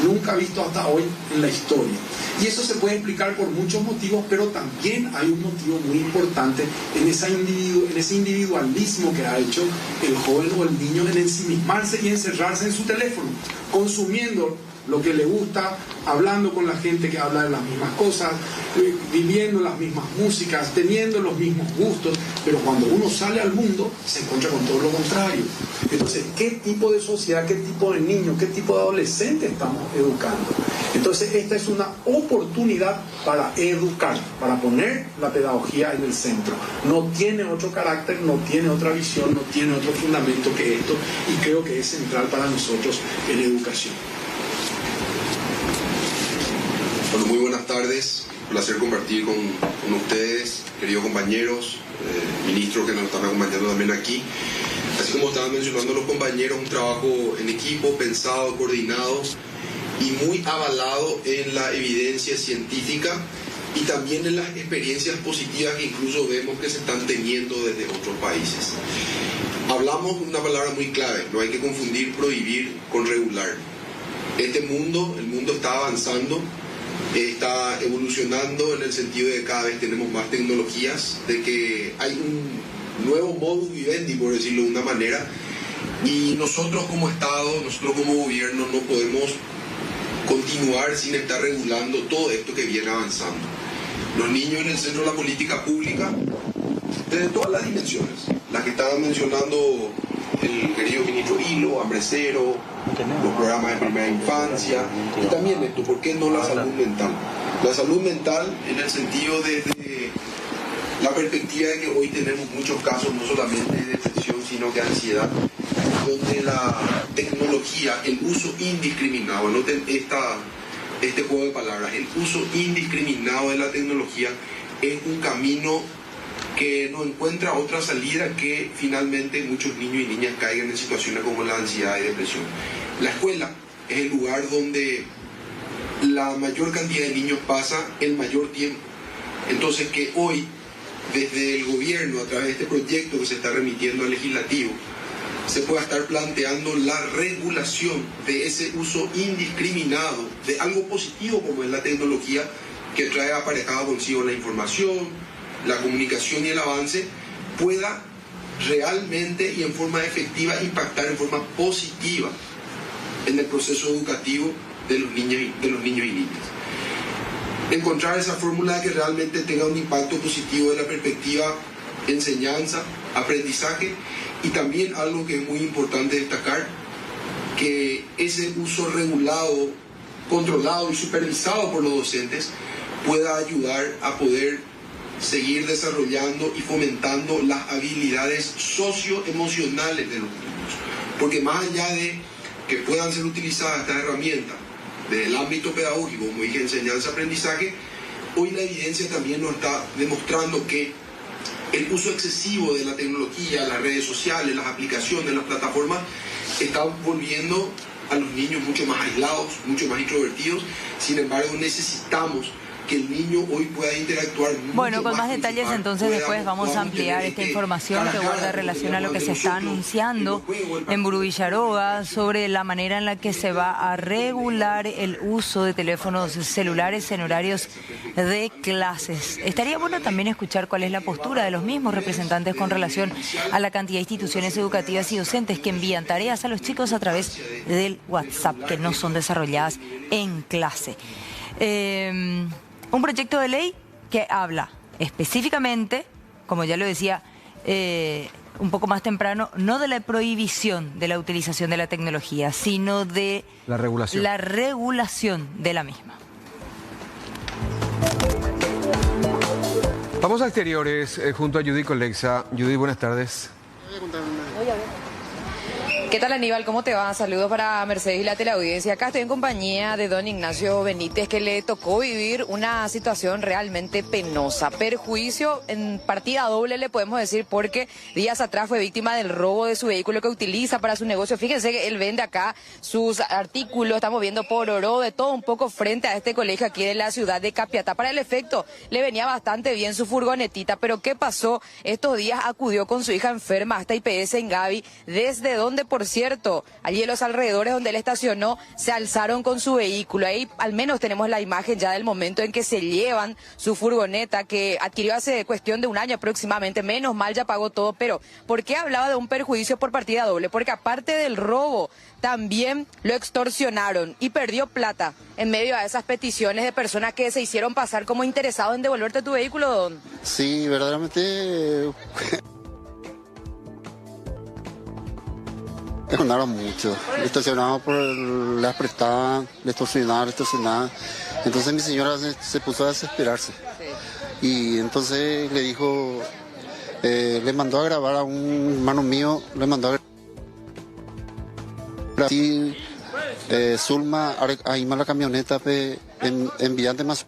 nunca visto hasta hoy en la historia. Y eso se puede explicar por muchos motivos, pero también hay un motivo muy importante en ese individualismo que ha hecho el joven o el niño en ensimismarse y encerrarse en su teléfono, consumiendo lo que le gusta, hablando con la gente que habla de las mismas cosas, viviendo las mismas músicas, teniendo los mismos gustos, pero cuando uno sale al mundo se encuentra con todo lo contrario. Entonces, ¿qué tipo de sociedad, qué tipo de niño, qué tipo de adolescente estamos educando? Entonces, esta es una oportunidad para educar, para poner la pedagogía en el centro. No tiene otro carácter, no tiene otra visión, no tiene otro fundamento que esto, y creo que es central para nosotros en educación. Bueno, muy buenas tardes, un placer compartir con ustedes, queridos compañeros, ministros que nos están acompañando también aquí. Así como estaban mencionando los compañeros, un trabajo en equipo, pensado, coordinado y muy avalado en la evidencia científica y también en las experiencias positivas que incluso vemos que se están teniendo desde otros países. Hablamos de una palabra muy clave, no hay que confundir prohibir con regular. El mundo está avanzando, está evolucionando en el sentido de que cada vez tenemos más tecnologías, de que hay un nuevo modus vivendi, por decirlo de una manera, y nosotros como Estado, nosotros como gobierno no podemos continuar sin estar regulando todo esto que viene avanzando. Los niños en el centro de la política pública, desde todas las dimensiones, las que estaba mencionando el querido ministro Hilo, Hambre Cero, los programas de primera infancia, y también esto, ¿por qué no la salud mental? La salud mental en el sentido de la perspectiva de que hoy tenemos muchos casos, no solamente de depresión, sino de ansiedad, donde la tecnología, el uso indiscriminado, noten este juego de palabras, el uso indiscriminado de la tecnología es un camino que no encuentra otra salida que finalmente muchos niños y niñas caigan en situaciones como la ansiedad y depresión. La escuela es el lugar donde la mayor cantidad de niños pasa el mayor tiempo. Entonces, que hoy, desde el gobierno, a través de este proyecto que se está remitiendo al legislativo, se pueda estar planteando la regulación de ese uso indiscriminado de algo positivo como es la tecnología, que trae aparejado consigo la información, la comunicación y el avance, pueda realmente y en forma efectiva impactar en forma positiva en el proceso educativo de los niños y niñas. encontrar esa fórmula que realmente tenga un impacto positivo de la perspectiva enseñanza, aprendizaje, y también algo que es muy importante destacar, que ese uso regulado, controlado y supervisado por los docentes pueda ayudar a poder seguir desarrollando y fomentando las habilidades socioemocionales de los niños. Porque más allá de que puedan ser utilizadas estas herramientas desde el ámbito pedagógico, como dije, enseñanza-aprendizaje, hoy la evidencia también nos está demostrando que el uso excesivo de la tecnología, las redes sociales, las aplicaciones, las plataformas, están volviendo a los niños mucho más aislados, mucho más introvertidos. Sin embargo, necesitamos que el niño hoy pueda interactuar mucho. Bueno, con más con detalles su entonces par, después vamos a ampliar esta información que guarda relación a lo que se está anunciando en Burubillaroa sobre la manera en la que se va a regular el uso de teléfonos celulares en horarios de clases. Estaría bueno también escuchar cuál es la postura de los mismos representantes con relación a la cantidad de instituciones educativas y docentes que envían tareas a los chicos a través del WhatsApp, que no son desarrolladas en clase. Un proyecto de ley que habla específicamente, como ya lo decía un poco más temprano, no de la prohibición de la utilización de la tecnología, sino de la regulación de la misma. Vamos a exteriores junto a Judy Colexa. Judy, buenas tardes. ¿Qué tal, Aníbal? ¿Cómo te va? Saludos para Mercedes y la teleaudiencia. Acá estoy en compañía de don Ignacio Benítez, que le tocó vivir una situación realmente penosa. Perjuicio en partida doble, le podemos decir, porque días atrás fue víctima del robo de su vehículo que utiliza para su negocio. Fíjense que él vende acá sus artículos, estamos viendo pororó, de todo un poco frente a este colegio aquí de la ciudad de Capiatá. Para el efecto, le venía bastante bien su furgonetita, pero ¿qué pasó? Estos días acudió con su hija enferma hasta IPS en Gavi, desde donde, por cierto, allí en los alrededores donde él estacionó, se alzaron con su vehículo. Ahí al menos tenemos la imagen ya del momento en que se llevan su furgoneta, que adquirió hace cuestión de un año aproximadamente. Menos mal ya pagó todo, pero ¿por qué hablaba de un perjuicio por partida doble? Porque aparte del robo, también lo extorsionaron y perdió plata en medio a esas peticiones de personas que se hicieron pasar como interesados en devolverte tu vehículo, don. Sí, verdaderamente... Estacionaron mucho, estacionaban por las prestaban, le extorsionaban. Entonces mi señora se puso a desesperarse. Y entonces le dijo, le mandó a grabar a un hermano mío, le mandó a grabar. Así, Zulma, ahí más la camioneta, enviante más.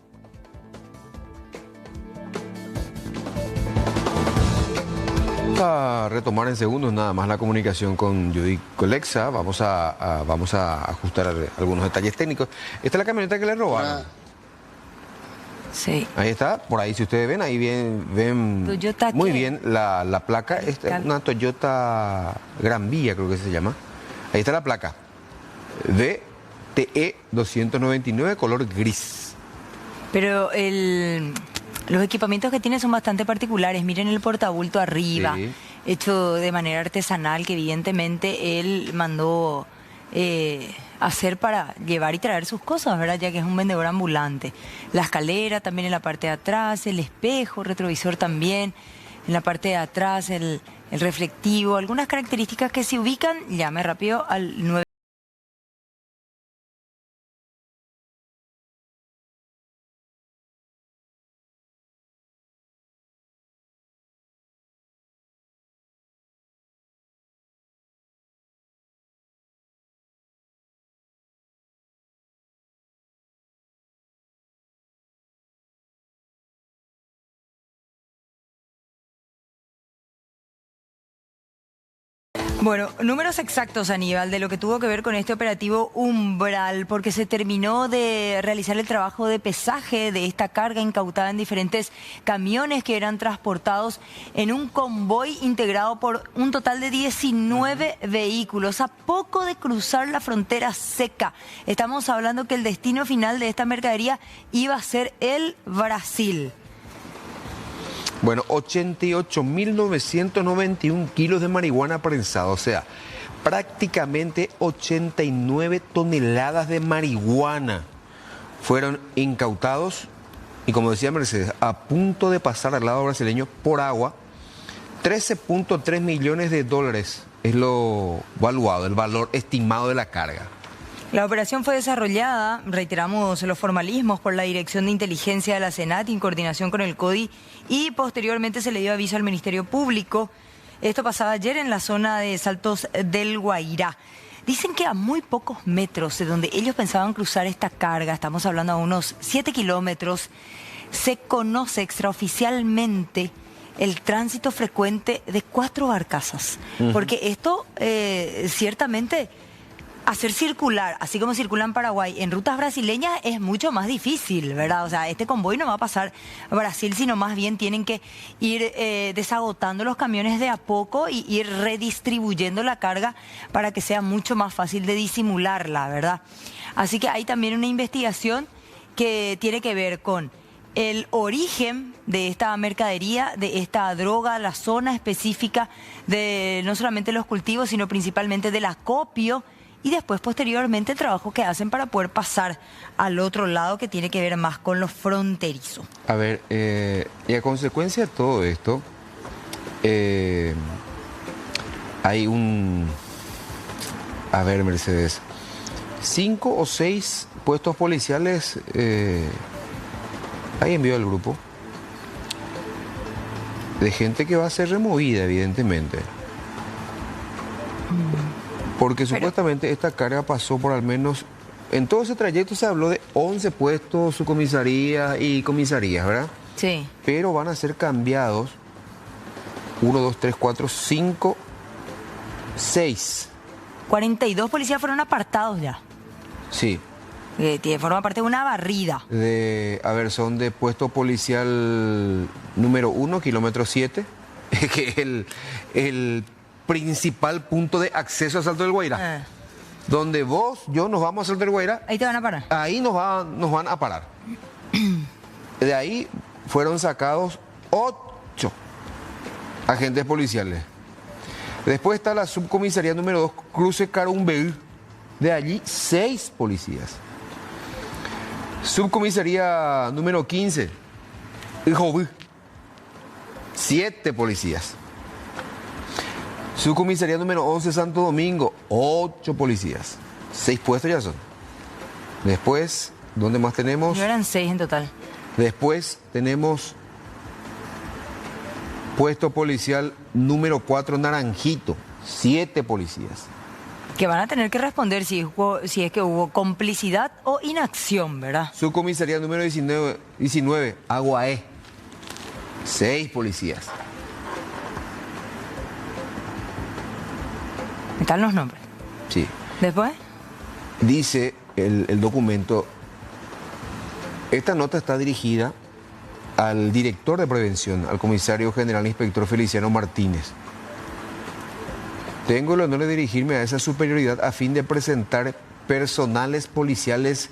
A retomar en segundos nada más la comunicación con Judy Colexa. Vamos a ajustar algunos detalles técnicos. Esta es la camioneta que le robaron. Sí. Ahí está, por ahí si ustedes ven, ahí ven Toyota, muy ¿qué? bien la placa. Esta es una Toyota Gran Vía, creo que se llama. Ahí está la placa de TE 299, color gris. Pero los equipamientos que tiene son bastante particulares. Miren el portabulto arriba, Sí. hecho de manera artesanal, que evidentemente él mandó hacer para llevar y traer sus cosas, ¿verdad? Ya que es un vendedor ambulante. La escalera también en la parte de atrás, el espejo, retrovisor también, en la parte de atrás, el reflectivo, algunas características que se ubican. Llame rápido al 9. Bueno, números exactos, Aníbal, de lo que tuvo que ver con este operativo Umbral, porque se terminó de realizar el trabajo de pesaje de esta carga incautada en diferentes camiones que eran transportados en un convoy integrado por un total de 19 vehículos, a poco de cruzar la frontera seca. Estamos hablando que el destino final de esta mercadería iba a ser el Brasil. Bueno, 88.991 kilos de marihuana prensada, o sea, prácticamente 89 toneladas de marihuana fueron incautados y como decía Mercedes, a punto de pasar al lado brasileño por agua. 13.3 millones de dólares es lo valuado, el valor estimado de la carga. La operación fue desarrollada, reiteramos los formalismos, por la Dirección de Inteligencia de la Senat en coordinación con el CODI, y posteriormente se le dio aviso al Ministerio Público. Esto pasaba ayer en la zona de Saltos del Guairá. Dicen que a muy pocos metros de donde ellos pensaban cruzar esta carga, estamos hablando a unos 7 kilómetros, se conoce extraoficialmente el tránsito frecuente de 4 barcazas. Porque esto ciertamente, hacer circular, así como circula en Paraguay, en rutas brasileñas es mucho más difícil, ¿verdad? O sea, este convoy no va a pasar a Brasil, sino más bien tienen que ir desagotando los camiones de a poco y ir redistribuyendo la carga para que sea mucho más fácil de disimularla, ¿verdad? Así que hay también una investigación que tiene que ver con el origen de esta mercadería, de esta droga, la zona específica de no solamente los cultivos, sino principalmente del acopio, y después posteriormente el trabajo que hacen para poder pasar al otro lado, que tiene que ver más con lo fronterizo. A ver, y a consecuencia de todo esto, hay un... A ver, Mercedes, 5 o 6 puestos policiales... Hay envío al grupo de gente que va a ser removida, evidentemente. Porque supuestamente esta carga pasó por al menos... En todo ese trayecto se habló de 11 puestos, subcomisarías y comisarías, ¿verdad? Sí. Pero van a ser cambiados 1, 2, 3, 4, 5, 6. 42 policías fueron apartados ya. Sí. Forma parte de una barrida. A ver, son de puesto policial número 1, kilómetro 7, que es el principal punto de acceso a Salto del Guairá. Donde vos, yo nos vamos a Salto del Guairá. Ahí te van a parar. Ahí nos van a parar. De ahí fueron sacados 8 agentes policiales. Después está la subcomisaría número 2, cruce Carumbel. De allí 6 policías. Subcomisaría número 15, Jobí, 7 policías. Subcomisaría número 11, Santo Domingo, 8 policías. 6 puestos ya son. Después, ¿dónde más tenemos? No eran 6 en total. Después tenemos puesto policial número 4, Naranjito, 7 policías. Que van a tener que responder si es que hubo complicidad o inacción, ¿verdad? Subcomisaría número 19, Aguaé, 6 policías. Están los nombres. Sí. ¿Después? Dice el documento, esta nota está dirigida al director de prevención, al comisario general inspector Feliciano Martínez. Tengo el honor de dirigirme a esa superioridad a fin de presentar personales policiales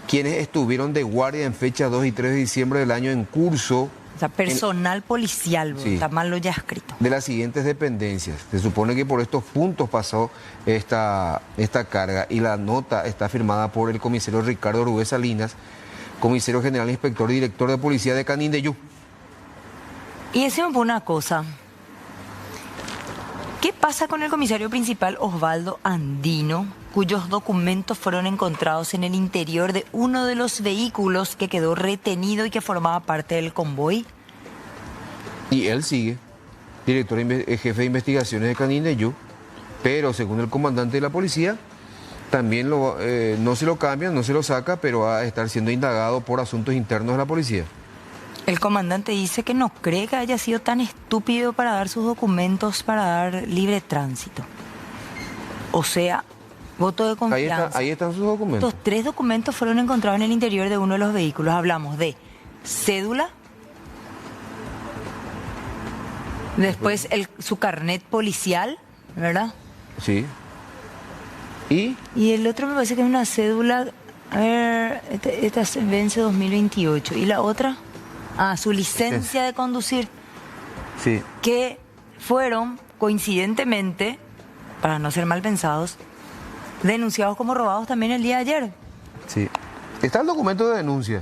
quienes estuvieron de guardia en fecha 2 y 3 de diciembre del año en curso. O sea, personal policial, sí, está mal lo ya escrito. De las siguientes dependencias. Se supone que por estos puntos pasó esta carga, y la nota está firmada por el comisario Ricardo Rubén Salinas, comisario general inspector y director de policía de Canindeyú. Y decime una cosa. ¿Qué pasa con el comisario principal Osvaldo Andino, cuyos documentos fueron encontrados en el interior de uno de los vehículos que quedó retenido y que formaba parte del convoy? Y él sigue, director jefe de investigaciones de Canindeyú, pero según el comandante de la policía, también no se lo cambian, no se lo saca, pero va a estar siendo indagado por asuntos internos de la policía. El comandante dice que no cree que haya sido tan estúpido para dar sus documentos para dar libre tránsito. O sea, voto de confianza. Ahí están sus documentos. Estos 3 documentos fueron encontrados en el interior de uno de los vehículos. Hablamos de cédula, después su carnet policial, ¿verdad? Sí. Y el otro me parece que es una cédula, a ver, esta vence 2028. ¿Y la otra? Su licencia de conducir. Sí. Que fueron, coincidentemente, para no ser mal pensados, denunciados como robados también el día de ayer. Sí. Está el documento de denuncia.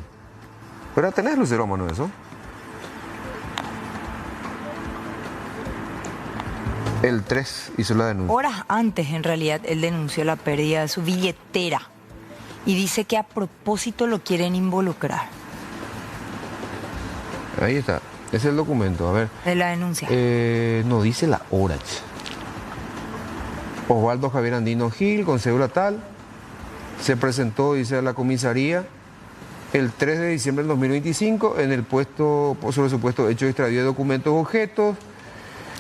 ¿Pero tenés lucero a mano eso? El 3 hizo la denuncia. Horas antes, en realidad, él denunció la pérdida de su billetera. Y dice que a propósito lo quieren involucrar. Ahí está. Ese es el documento, a ver. De la denuncia. No dice la hora. Osvaldo Javier Andino Gil, con cédula tal, se presentó, dice, a la comisaría el 3 de diciembre del 2025 en el puesto, sobre supuesto hecho de extravío de documentos o objetos.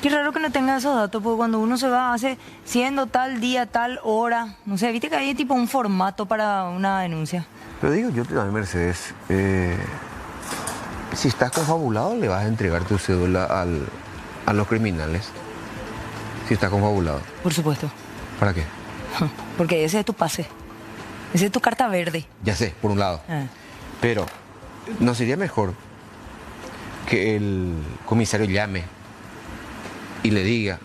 Qué raro que no tenga esos datos, porque cuando uno se va hace siendo tal día, tal hora, no sé, viste que hay tipo un formato para una denuncia. Pero digo yo también, Mercedes, si estás confabulado le vas a entregar tu cédula a los criminales. Si estás confabulado. Por supuesto. ¿Para qué? Porque ese es tu pase. Esa es tu carta verde. Ya sé, por un lado. Pero, ¿no sería mejor que el comisario llame y le diga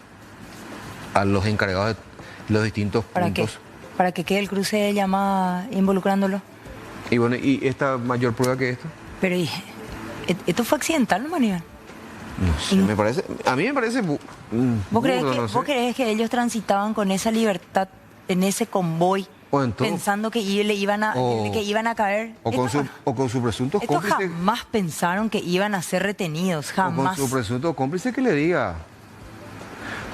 a los encargados de los distintos puntos? ¿Para que quede el cruce de llamada involucrándolo? Y bueno, ¿y esta mayor prueba que esto? Pero, ¿esto fue accidental, no, Manuel? No sé, me parece, a mí me parece... ¿Vos crees que ellos transitaban con esa libertad en ese convoy? Pensando que le iban a caer. O con su presunto cómplice. Jamás pensaron que iban a ser retenidos, jamás. O con su presunto cómplice que le diga.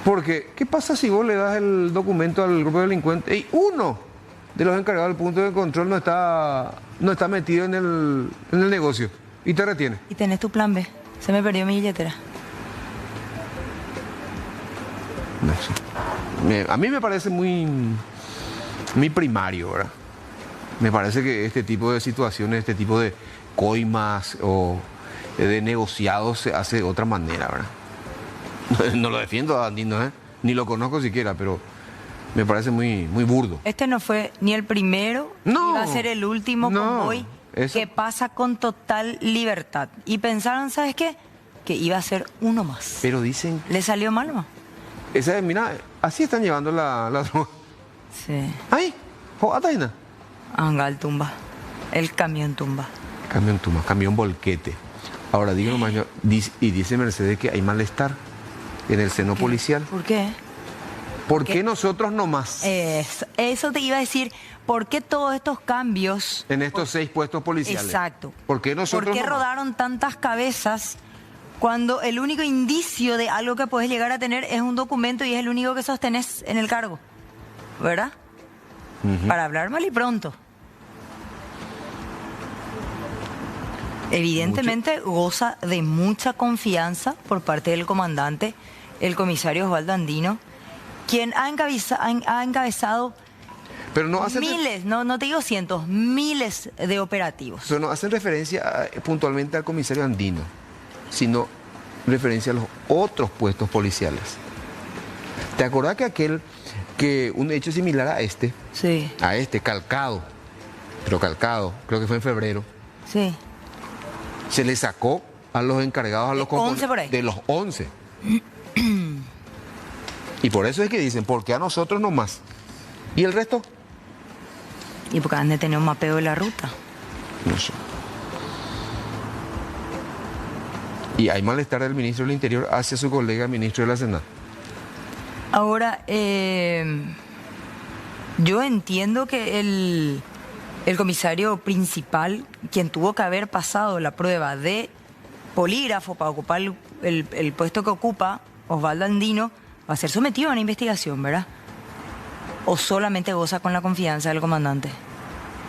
Porque, ¿qué pasa si vos le das el documento al grupo de delincuentes y uno de los encargados del punto de control no está metido en el negocio y te retiene? Y tenés tu plan B. Se me perdió mi billetera. No sé. A mí me parece muy primario, ¿verdad? Me parece que este tipo de situaciones, este tipo de coimas o de negociados se hace de otra manera, ¿verdad? No lo defiendo a Andino, ni lo conozco siquiera, pero me parece muy burdo. Este no fue ni el primero, ni va a ser el último convoy que pasa con total libertad. Y pensaron, ¿sabes qué? Que iba a ser uno más. Pero dicen... ¿Le salió mal, no? Mira, así están llevando la droga. Sí. Ahí, Ataina. Angal tumba. El camión tumba. Camión volquete. Ahora, díganos más, y dice Mercedes que hay malestar en el seno policial. ¿Por qué? ¿Por qué nosotros nomás? Eso te iba a decir. ¿Por qué todos estos cambios? En estos 6 puestos policiales. Exacto. ¿Por qué nosotros ¿Por qué rodaron tantas cabezas cuando el único indicio de algo que puedes llegar a tener es un documento y es el único que sostenés en el cargo? ¿Verdad? Para hablar mal y pronto. Evidentemente goza de mucha confianza por parte del comandante, el comisario Osvaldo Andino, quien ha encabezado pero no hacen miles, no te digo cientos, miles de operativos. Pero no hacen referencia puntualmente al comisario Andino, sino referencia a los otros puestos policiales. ¿Te acordás que un hecho similar a este, calcado, creo que fue en febrero, se le sacó a los encargados, a los 11 por ahí. De los 11. Y por eso es que dicen, ¿por qué a nosotros nomás? ¿Y el resto? Y porque han de tener un mapeo de la ruta. No sé. Y hay malestar del ministro del Interior hacia su colega ministro de la Senada. Ahora, yo entiendo que el comisario principal, quien tuvo que haber pasado la prueba de polígrafo para ocupar el puesto que ocupa, Osvaldo Andino, va a ser sometido a una investigación, ¿verdad? ¿O solamente goza con la confianza del comandante?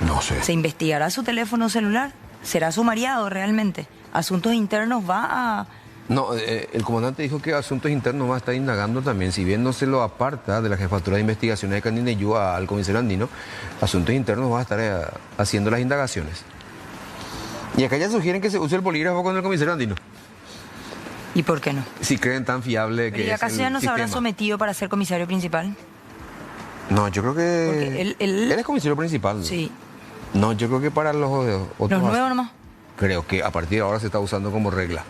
No sé. ¿Se investigará su teléfono celular? ¿Será sumariado realmente? ¿Asuntos Internos va a...? No, el comandante dijo que Asuntos Internos va a estar indagando también. Si bien no se lo aparta de la Jefatura de Investigaciones de Canindeyú al comisario Andino, Asuntos Internos va a estar haciendo las indagaciones. Y acá ya sugieren que se use el polígrafo con el comisario Andino. ¿Y por qué no? Si creen tan fiable que ¿Y acaso ya no se habrá sometido para ser comisario principal? No, yo creo que... Él es comisario principal. Sí. No, yo creo que para los otros... ¿Los nuevos nomás? Creo que a partir de ahora se está usando como regla.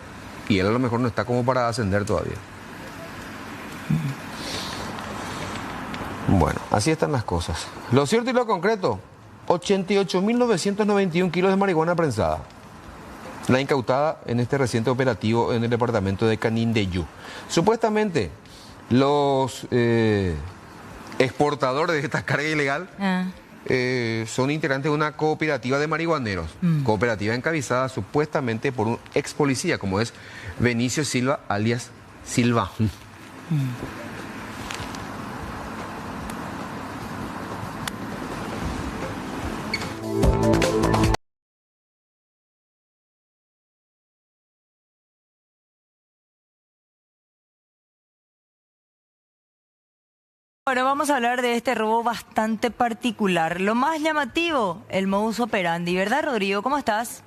Y él a lo mejor no está como para ascender todavía. Bueno, así están las cosas. Lo cierto y lo concreto, 88.991 kilos de marihuana prensada. la incautada en este reciente operativo en el departamento de Canindeyú. Supuestamente, los exportadores de esta carga ilegal son integrantes de una cooperativa de marihuaneros, cooperativa encabezada supuestamente por un ex policía, como es Benicio Silva, alias Silva. Ahora vamos a hablar de este robo bastante particular. Lo más llamativo, el modus operandi, ¿verdad, Rodrigo? ¿Cómo estás?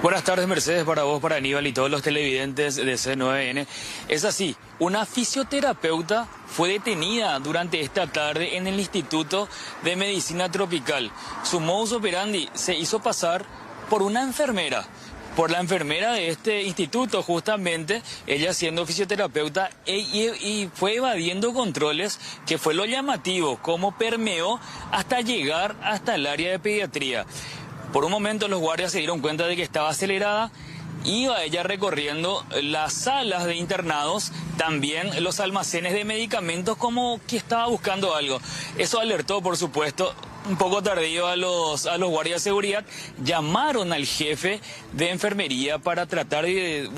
Buenas tardes, Mercedes, para vos, para Aníbal y todos los televidentes de C9N. Es así, una fisioterapeuta fue detenida durante esta tarde en el Instituto de Medicina Tropical. Su modus operandi se hizo pasar por una enfermera. Por la enfermera de este instituto, justamente, ella siendo fisioterapeuta, y fue evadiendo controles, que fue lo llamativo, cómo permeó hasta llegar hasta el área de pediatría. Por un momento los guardias se dieron cuenta de que estaba acelerada, iba ella recorriendo las salas de internados, también los almacenes de medicamentos, como que estaba buscando algo. Eso alertó, por supuesto, un poco tardío a los guardias de seguridad. Llamaron al jefe de enfermería para tratar de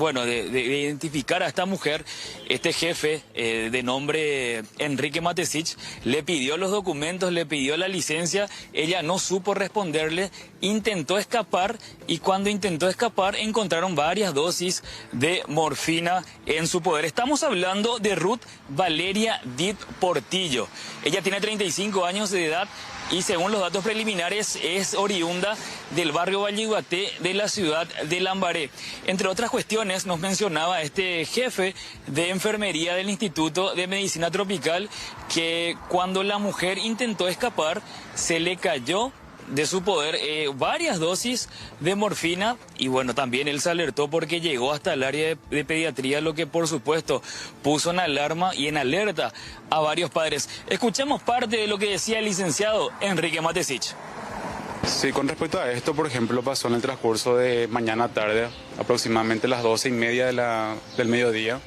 identificar a esta mujer. Este jefe, de nombre Enrique Matesich, le pidió los documentos, le pidió la licencia. Ella no supo responderle, intentó escapar, y cuando intentó escapar encontraron varias dosis de morfina en su poder. Estamos hablando de Ruth Valeria Dip Portillo. Ella tiene 35 años de edad y según los datos preliminares es oriunda del barrio Valleguaté de la ciudad de Lambaré. Entre otras cuestiones, nos mencionaba este jefe de enfermería del Instituto de Medicina Tropical que cuando la mujer intentó escapar se le cayó de su poder varias dosis de morfina, y bueno, también él se alertó porque llegó hasta el área de pediatría, lo que por supuesto puso en alarma y en alerta a varios padres. Escuchemos parte de lo que decía el licenciado Enrique Matesich. Sí, con respecto a esto, por ejemplo, pasó en el transcurso de mañana tarde, aproximadamente las 12:30 del mediodía,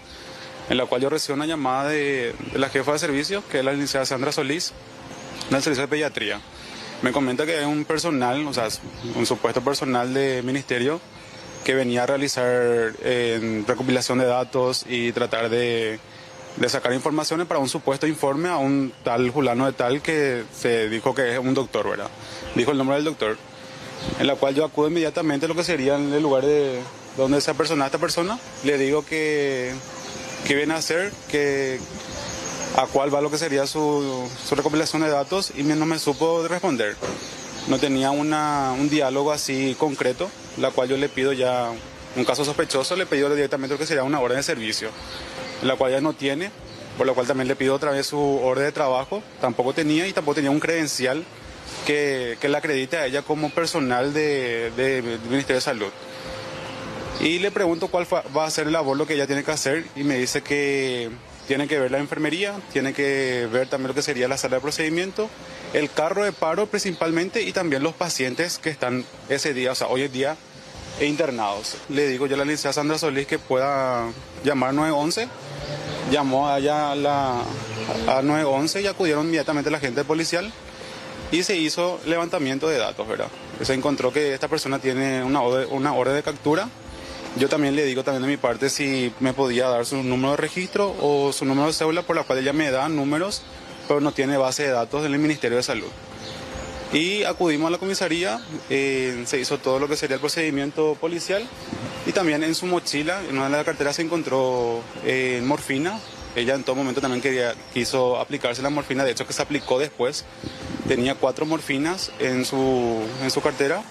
en la cual yo recibí una llamada de la jefa de servicio, que es la licenciada Sandra Solís, del servicio de pediatría. Me comenta que hay un personal, o sea, un supuesto personal de ministerio que venía a realizar recopilación de datos y tratar de sacar informaciones para un supuesto informe a un tal fulano de tal que se dijo que es un doctor, ¿verdad? Dijo el nombre del doctor, en la cual yo acudo inmediatamente a lo que sería en el lugar de donde se apersonaba esta persona. Le digo que viene a hacer, a cuál va lo que sería su recopilación de datos, y no me supo responder. No tenía un diálogo así concreto, la cual yo le pido ya, un caso sospechoso, le pido directamente lo que sería una orden de servicio, la cual ya no tiene, por lo cual también le pido otra vez su orden de trabajo, tampoco tenía, y tampoco tenía un credencial que la acredite a ella como personal del Ministerio de Salud. Y le pregunto cuál va a ser el labor, lo que ella tiene que hacer, y me dice que tiene que ver la enfermería, tiene que ver también lo que sería la sala de procedimiento, el carro de paro principalmente, y también los pacientes que están ese día, o sea, hoy en día, internados. Le digo yo a la licenciada Sandra Solís que pueda llamar 911, llamó allá a 911 y acudieron inmediatamente la gente policial y se hizo levantamiento de datos, ¿verdad? Se encontró que esta persona tiene una orden de captura. Yo también le digo también de mi parte si me podía dar su número de registro o su número de cédula, por la cual ella me da números, pero no tiene base de datos del Ministerio de Salud. Y acudimos a la comisaría, se hizo todo lo que sería el procedimiento policial, y también en su mochila, en una de las carteras se encontró morfina. Ella en todo momento también quiso aplicarse la morfina, de hecho que se aplicó después. Tenía 4 morfinas en su cartera.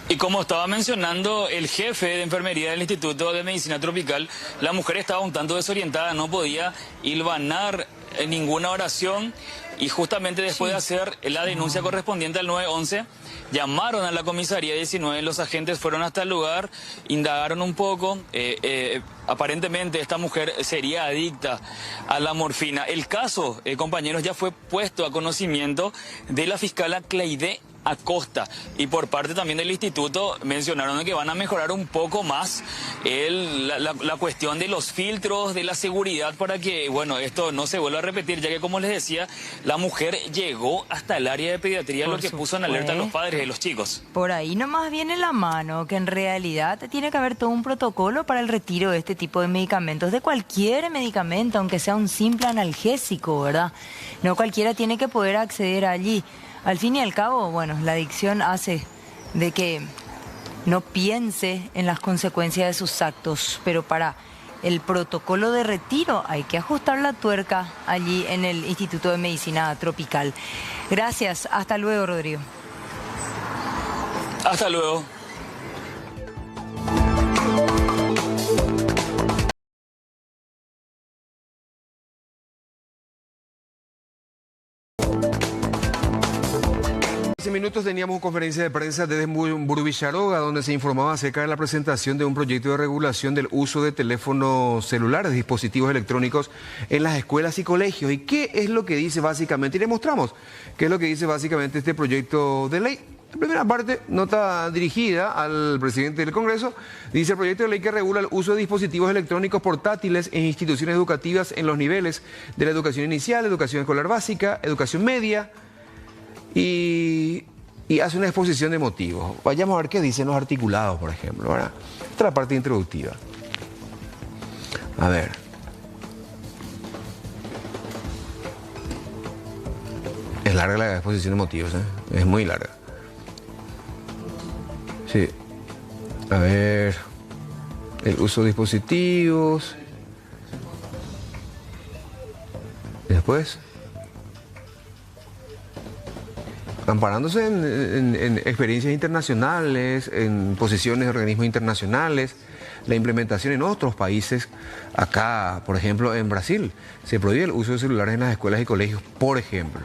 Y como estaba mencionando el jefe de enfermería del Instituto de Medicina Tropical, la mujer estaba un tanto desorientada, no podía hilvanar ninguna oración, y justamente después de hacer la denuncia correspondiente al 911, llamaron a la comisaría 19, los agentes fueron hasta el lugar, indagaron un poco, aparentemente esta mujer sería adicta a la morfina. El caso, compañeros, ya fue puesto a conocimiento de la fiscala Cleide Acosta. Y por parte también del instituto mencionaron que van a mejorar un poco más la cuestión de los filtros, de la seguridad, para que, bueno, esto no se vuelva a repetir, ya que, como les decía, la mujer llegó hasta el área de pediatría, lo que puso en alerta a los padres de los chicos. Por ahí nomás viene la mano, que en realidad tiene que haber todo un protocolo para el retiro de este tipo de medicamentos, de cualquier medicamento, aunque sea un simple analgésico, ¿verdad? No cualquiera tiene que poder acceder allí. Al fin y al cabo, bueno, la adicción hace de que no piense en las consecuencias de sus actos, pero para el protocolo de retiro hay que ajustar la tuerca allí en el Instituto de Medicina Tropical. Gracias, hasta luego, Rodrigo. Hasta luego. Hace minutos teníamos una conferencia de prensa desde Burubisharoga, donde se informaba acerca de la presentación de un proyecto de regulación del uso de teléfonos celulares, dispositivos electrónicos en las escuelas y colegios. ¿Y qué es lo que dice básicamente? Y le mostramos qué es lo que dice básicamente este proyecto de ley. La primera parte, nota dirigida al presidente del Congreso, dice: el proyecto de ley que regula el uso de dispositivos electrónicos portátiles en instituciones educativas en los niveles de la educación inicial, educación escolar básica, educación media, y hace una exposición de motivos. Vayamos a ver qué dicen los articulados, por ejemplo, ¿verdad? Esta es la parte introductiva. A ver. Es larga la exposición de motivos, ¿eh? Es muy larga. Sí. A ver. El uso de dispositivos. Después. Amparándose en experiencias internacionales, en posiciones de organismos internacionales, la implementación en otros países. Acá, por ejemplo, en Brasil, se prohíbe el uso de celulares en las escuelas y colegios, por ejemplo.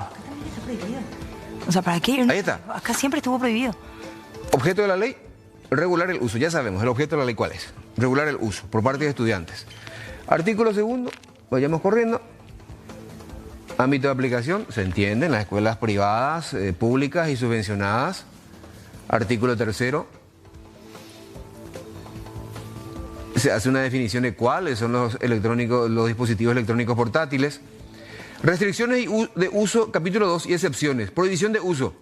O sea, ¿para qué? Ahí está. Acá siempre estuvo prohibido. Objeto de la ley, regular el uso. Ya sabemos, el objeto de la ley ¿cuál es? Regular el uso por parte de estudiantes. Artículo segundo, vayamos corriendo. Ámbito de aplicación, se entiende, en las escuelas privadas, públicas y subvencionadas. Artículo tercero, se hace una definición de cuáles son los dispositivos electrónicos portátiles. Restricciones de uso, capítulo 2, y excepciones. Prohibición de uso.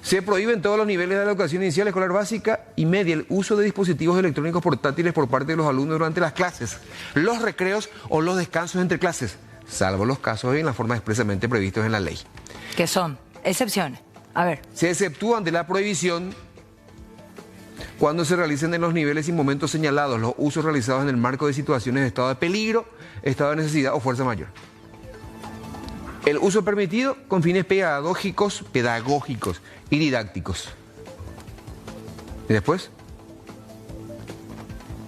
Se prohíbe en todos los niveles de la educación inicial, escolar básica y media el uso de dispositivos electrónicos portátiles por parte de los alumnos durante las clases, los recreos o los descansos entre clases, salvo los casos en la forma expresamente previstos en la ley. ¿Qué son? Excepciones. A ver. Se exceptúan de la prohibición cuando se realicen en los niveles y momentos señalados los usos realizados en el marco de situaciones de estado de peligro, estado de necesidad o fuerza mayor. El uso permitido con fines pedagógicos y didácticos. Y después,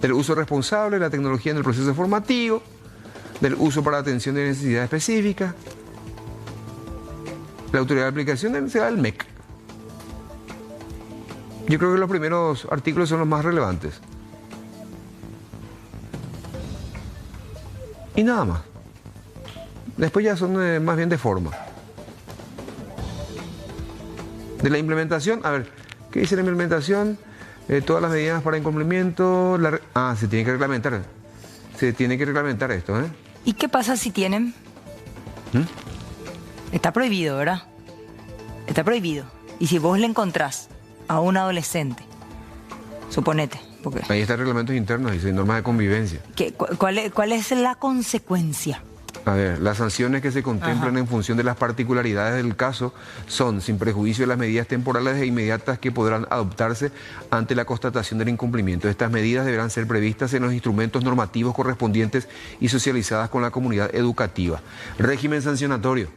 el uso responsable de la tecnología en el proceso formativo, del uso para atención de necesidades específicas. La autoridad de aplicación será el MEC. Yo creo que los primeros artículos son los más relevantes. Y nada más. Después ya son más bien de forma. De la implementación, a ver, ¿qué dice la implementación? Todas las medidas para incumplimiento. Se tiene que reglamentar. Se tiene que reglamentar esto, ¿eh? ¿Y qué pasa si tienen? Está prohibido, ¿verdad? Está prohibido. Y si vos le encontrás a un adolescente, suponete, porque... Ahí están reglamentos internos, dice, normas de convivencia. ¿Cuál es la consecuencia? A ver, las sanciones que se contemplan en función de las particularidades del caso son, sin prejuicio de las medidas temporales e inmediatas que podrán adoptarse ante la constatación del incumplimiento. Estas medidas deberán ser previstas en los instrumentos normativos correspondientes y socializadas con la comunidad educativa. Régimen sancionatorio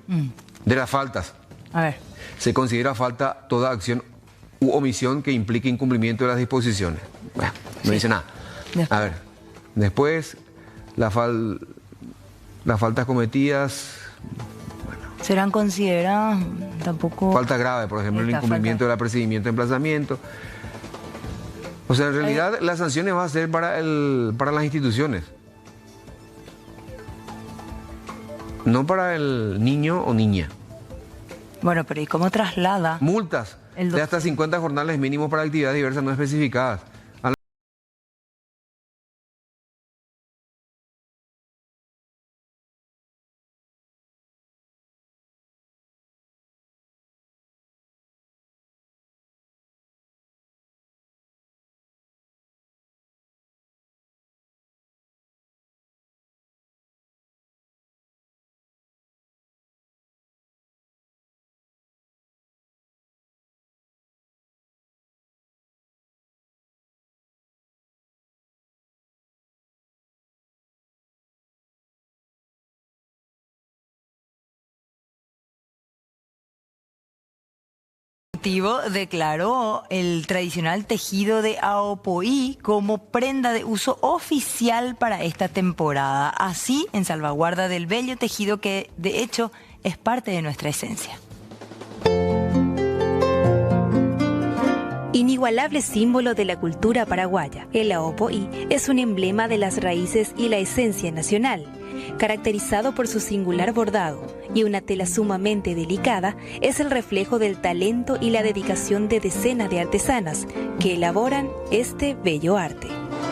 de las faltas. A ver. Se considera falta toda acción u omisión que implique incumplimiento de las disposiciones. Bueno, no dice nada. A ver, después, las faltas cometidas... ¿Serán consideradas tampoco...? Falta grave, por ejemplo, el incumplimiento del apercibimiento de emplazamiento. O sea, en realidad las sanciones van a ser para las instituciones. No para el niño o niña. Bueno, pero ¿y cómo traslada? Multas de hasta 50 jornales mínimos para actividades diversas no especificadas. Declaró el tradicional tejido de Aopoí como prenda de uso oficial para esta temporada, así en salvaguarda del bello tejido que de hecho es parte de nuestra esencia. Inigualable símbolo de la cultura paraguaya, el Aopoí es un emblema de las raíces y la esencia nacional. Caracterizado por su singular bordado y una tela sumamente delicada, es el reflejo del talento y la dedicación de decenas de artesanas que elaboran este bello arte.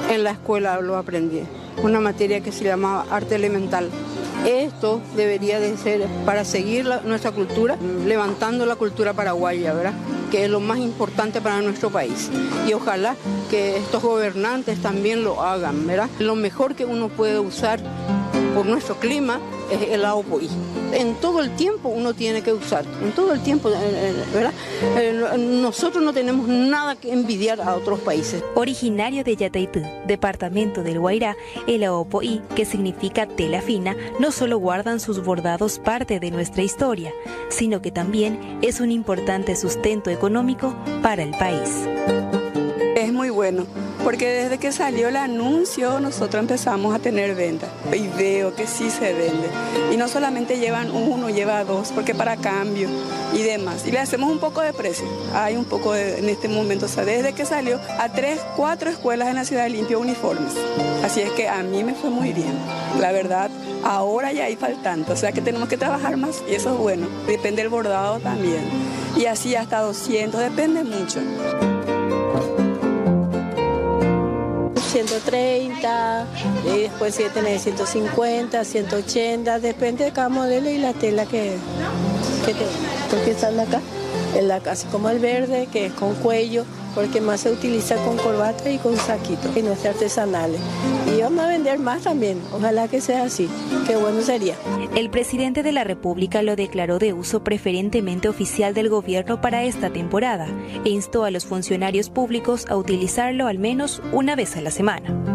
En la escuela lo aprendí, una materia que se llamaba arte elemental. Esto debería de ser para seguir nuestra cultura, levantando la cultura paraguaya, ¿verdad? Que es lo más importante para nuestro país. Y ojalá que estos gobernantes también lo hagan, ¿verdad? Lo mejor que uno puede usar por nuestro clima es el Aopoí. En todo el tiempo uno tiene que usar, en todo el tiempo, ¿verdad? Nosotros no tenemos nada que envidiar a otros países. Originario de Yataitú, departamento del Guairá, el Aopoí, que significa tela fina, no solo guardan sus bordados parte de nuestra historia, sino que también es un importante sustento económico para el país. Es muy bueno, porque desde que salió el anuncio nosotros empezamos a tener ventas y veo que sí se vende. Y no solamente llevan uno, lleva dos, porque para cambio y demás. Y le hacemos un poco de precio. Hay un poco en este momento, o sea, desde que salió a 3, 4 escuelas en la ciudad limpio uniformes. Así es que a mí me fue muy bien. La verdad, ahora ya hay faltante, o sea que tenemos que trabajar más y eso es bueno. Depende del bordado también. Y así hasta 200, depende mucho. 130, y después si tenés 150, 180, depende de cada modelo y la tela que tenés. Porque están acá, así como el verde, que es con cuello, porque más se utiliza con corbata y con saquito, y no es artesanales. Y vamos a vender más también, ojalá que sea así, qué bueno sería. El presidente de la República lo declaró de uso preferentemente oficial del gobierno para esta temporada e instó a los funcionarios públicos a utilizarlo al menos una vez a la semana.